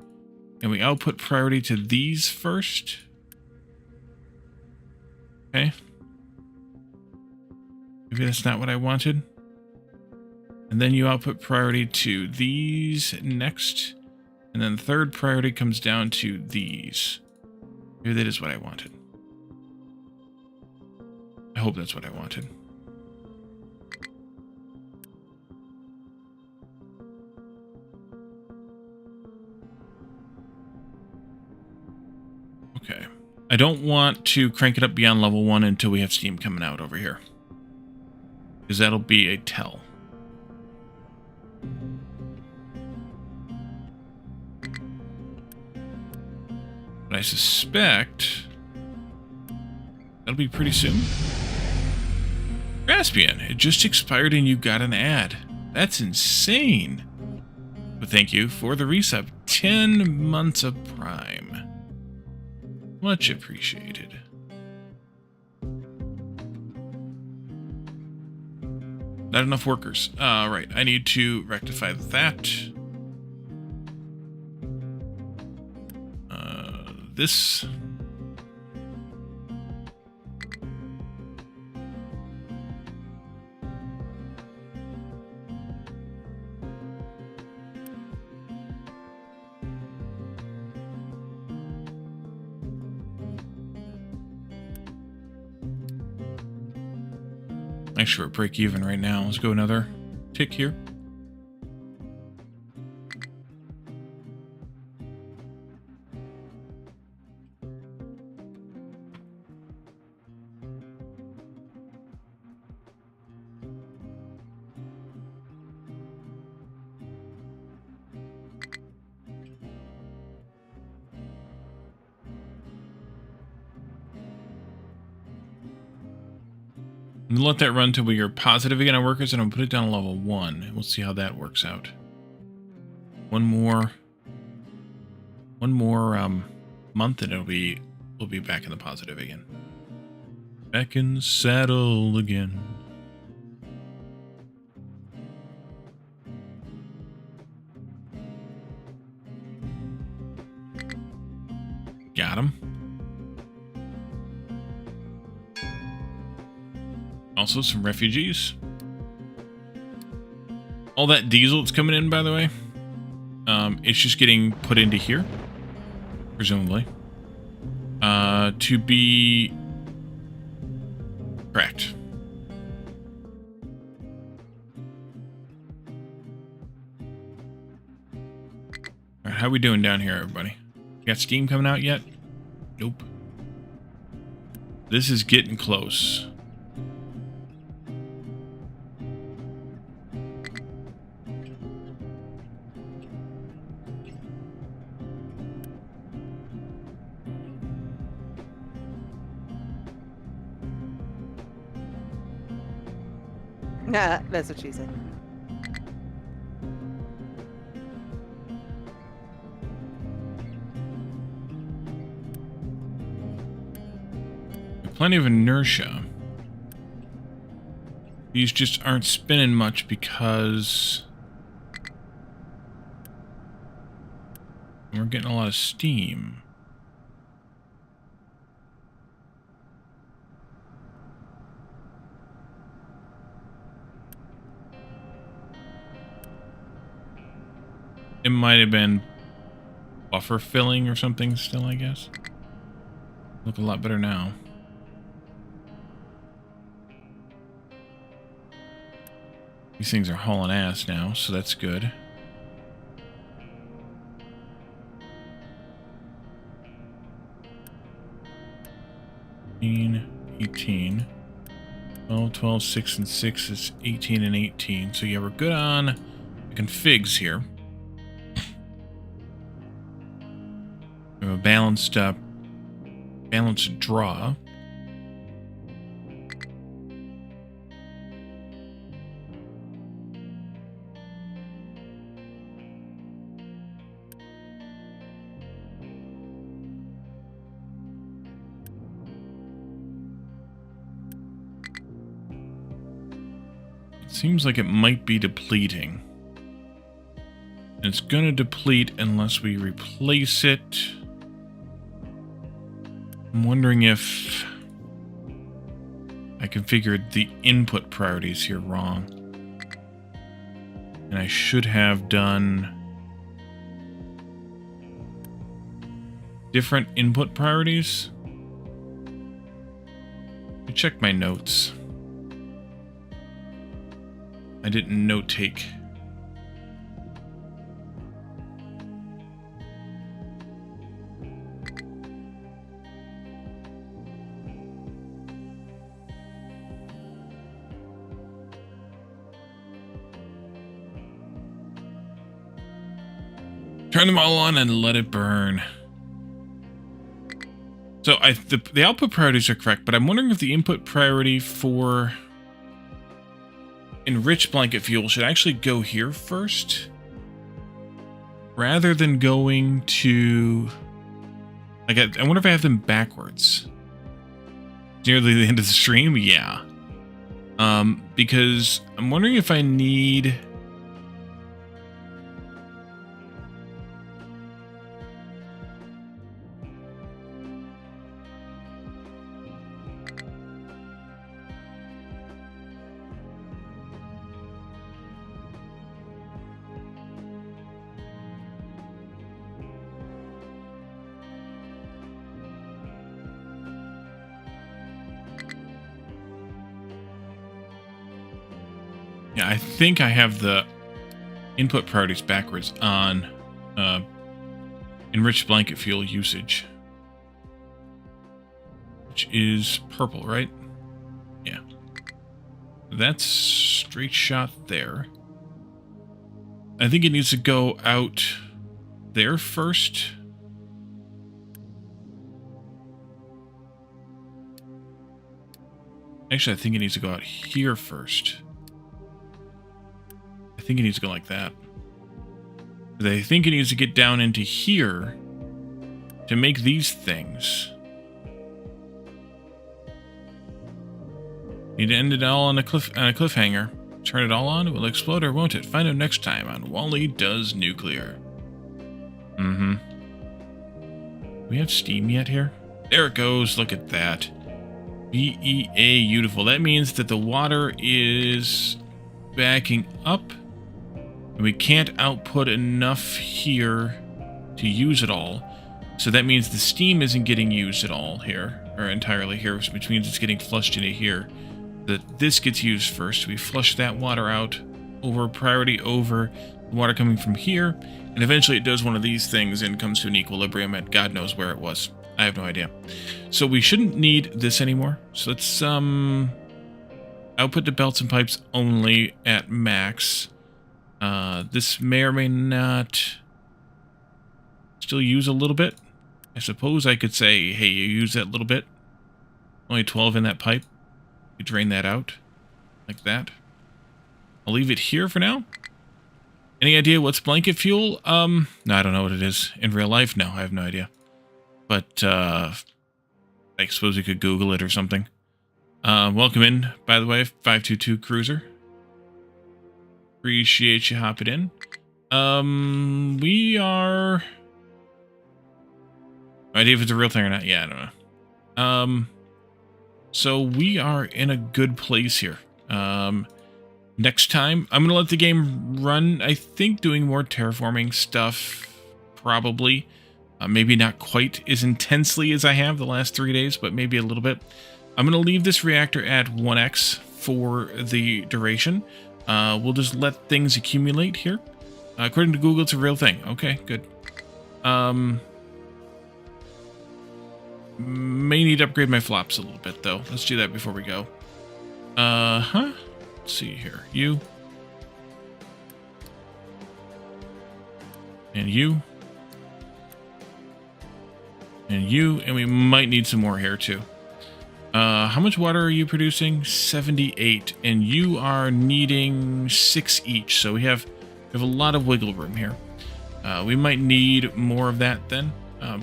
And we output priority to these first. Okay. Maybe that's not what I wanted. And then you output priority to these next. And then third priority comes down to these. Maybe that is what I wanted. I hope that's what I wanted. Okay. I don't want to crank it up beyond level 1 until we have steam coming out over here. Because that'll be a tell. But I suspect that'll be pretty soon. Raspian, it just expired and you got an ad. That's insane. But thank you for the resub. 10 months of Prime. Much appreciated. Not enough workers. Right, I need to rectify that. This. Actually, we're break even right now. Let's go another tick here. And let that run till we are positive again on workers, and I'll put it down to level 1. We'll see how that works out. One more month, and we'll be back in the positive again. Back in the saddle again. Got him. Also, some refugees. All that diesel that's coming in, by the way, it's just getting put into here, presumably, to be cracked. All right, how we doing down here, everybody? Got steam coming out yet? Nope. This is getting close. Nah, that's what she said. Plenty of inertia. These just aren't spinning much because we're getting a lot of steam. It might have been buffer filling or something still, I guess. Look a lot better now. These things are hauling ass now, so that's good. $18, 18. 12, 12, 6, and 6 is 18 and 18. So yeah, we're good on the configs here. We have a balanced draw. Seems like it might be depleting. And it's gonna deplete unless we replace it. I'm wondering if I configured the input priorities here wrong. And I should have done different input priorities. I checked my notes. I didn't note take. Turn them all on and let it burn. So the output priorities are correct, but I'm wondering if the input priority for enriched blanket fuel should actually go here first, rather than going to, like, I wonder if I have them backwards. Nearly the end of the stream, yeah. Because I'm wondering if I need I think I have the input priorities backwards on enriched blanket fuel usage, which is purple, right? Yeah. That's straight shot there. I think it needs to go out there first. Actually, I think it needs to go out here first. I think it needs to go like that. I think it needs to get down into here to make these things. Need to end it all on a cliffhanger. Turn it all on, it will explode or won't it? Find out next time on Wally Does Nuclear. we have steam yet here? There it goes. Look at that. BEA, beautiful. That means that the water is backing up. And we can't output enough here to use it all. So that means the steam isn't getting used at all here, or entirely here, which means it's getting flushed into here. That this gets used first. We flush that water out over priority over the water coming from here, and eventually it does one of these things and comes to an equilibrium at God knows where it was. I have no idea. So we shouldn't need this anymore. So let's output to belts and pipes only at max. This may or may not still use a little bit. I suppose I could say, hey, you use that little bit. Only 12 in that pipe. You drain that out like that. I'll leave it here for now. Any idea what's blanket fuel? No, I don't know what it is. In real life, no, I have no idea. But, I suppose you could Google it or something. Welcome in, by the way, 522 Cruiser. Appreciate you hopping in. We are... No idea if it's a real thing or not. Yeah, I don't know. So we are in a good place here. Next time, I'm going to let the game run, I think, doing more terraforming stuff, probably. Maybe not quite as intensely as I have the last 3 days, but maybe a little bit. I'm going to leave this reactor at 1x for the duration. We'll just let things accumulate here. According to Google, it's a real thing. Okay, good. May need to upgrade my flops a little bit, though. Let's do that before we go. Let's see here. You. And you. And you. And we might need some more here, too. How much water are you producing? 78. And you are needing 6 each. So we have a lot of wiggle room here. We might need more of that then.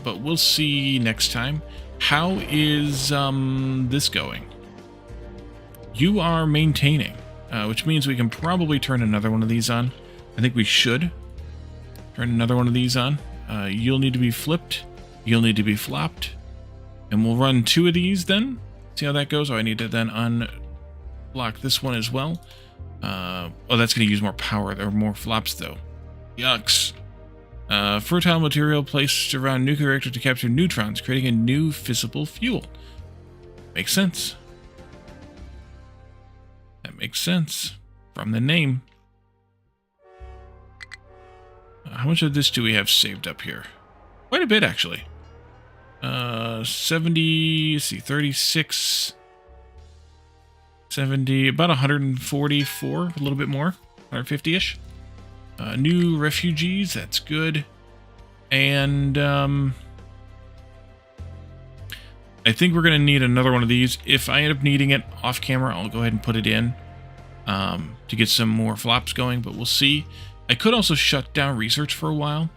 But we'll see next time. How is this going? You are maintaining, which means we can probably turn another one of these on. I think we should turn another one of these on. You'll need to be flipped. You'll need to be flopped. And we'll run 2 of these then. See how that goes. Oh, I need to then unblock this one as well. Oh, that's going to use more power. There are more flops, though. Yucks. Fertile material placed around nuclear reactor to capture neutrons, creating a new fissile fuel. Makes sense. That makes sense from the name. How much of this do we have saved up here? Quite a bit, actually. 70, let's see, 36, 70, about 144, a little bit more, 150-ish. New refugees, that's good. And I think we're going to need another one of these. If I end up needing it off camera, I'll go ahead and put it in to get some more flops going, but we'll see. I could also shut down research for a while.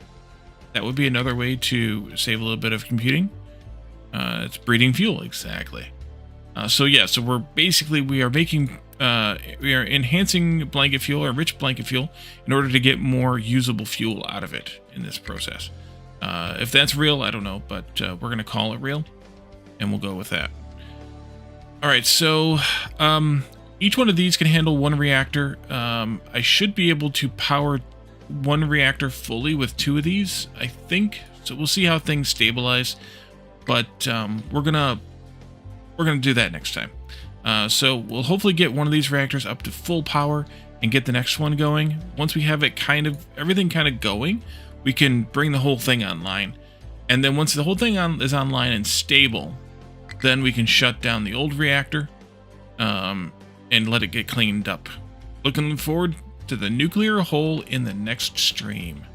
That would be another way to save a little bit of computing. It's breeding fuel, exactly. So yeah, so we are making... we are enhancing blanket fuel, or rich blanket fuel, in order to get more usable fuel out of it in this process. If that's real, I don't know, but we're going to call it real, and we'll go with that. Alright, so each one of these can handle 1 reactor. I should be able to power 1 reactor fully with 2 of these, I think. So we'll see how things stabilize, but we're gonna do that next time. So we'll hopefully get one of these reactors up to full power and get the next one going. Once we have it everything kind of going, we can bring the whole thing online. And then once the whole thing is online and stable, then we can shut down the old reactor and let it get cleaned up. Looking forward to the nuclear hole in the next stream.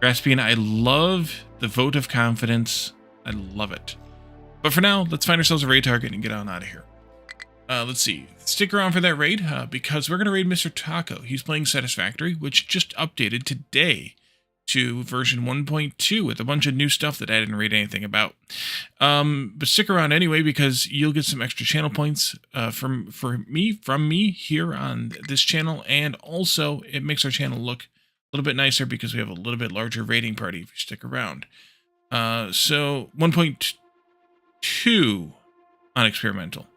Graspian, I love the vote of confidence. I love it. But for now, let's find ourselves a raid target and get on out of here. Let's see. Stick around for that raid, because we're going to raid Mr. Taco. He's playing Satisfactory, which just updated today to version 1.2 with a bunch of new stuff that I didn't read anything about. But stick around anyway, because you'll get some extra channel points from me here on this channel, and also it makes our channel look a little bit nicer because we have a little bit larger raiding party if you stick around. So 1.2 unexperimental.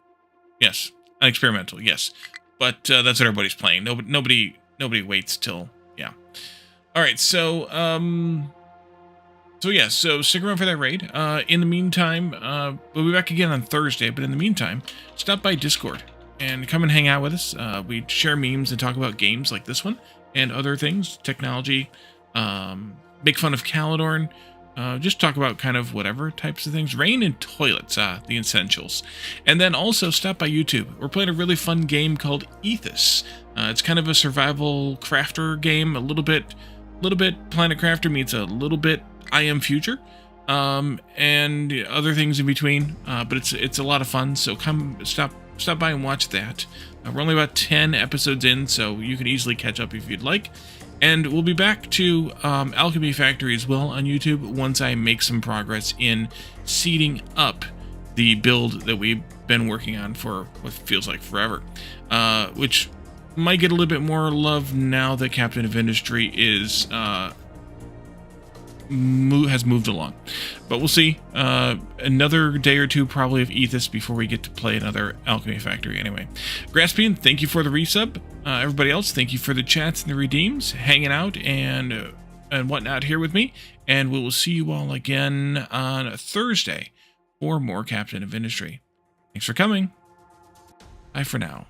Yes, unexperimental. Yes, but that's what everybody's playing. Nobody waits till yeah. All right, so so stick around for that raid. In the meantime, we'll be back again on Thursday. But in the meantime, stop by Discord and come and hang out with us. We share memes and talk about games like this one and other things, technology. Make fun of Calidorn. Just talk about kind of whatever types of things. Rain and toilets, the essentials. And then also stop by YouTube. We're playing a really fun game called Ethos. It's kind of a survival crafter game, a little bit Planet Crafter meets a little bit I Am Future, and other things in between. But it's a lot of fun. So come stop by and watch that. We're only about 10 episodes in, so you can easily catch up if you'd like. And we'll be back to Alchemy Factory as well on YouTube once I make some progress in seeding up the build that we've been working on for what feels like forever, which might get a little bit more love now that Captain of Industry is has moved along. But we'll see. Another day or two probably of Ethos before we get to play another Alchemy Factory anyway. Graspian, thank you for the resub. Everybody else, thank you for the chats and the redeems, hanging out and whatnot here with me. And we will see you all again on Thursday for more Captain of Industry. Thanks for coming. Bye for now.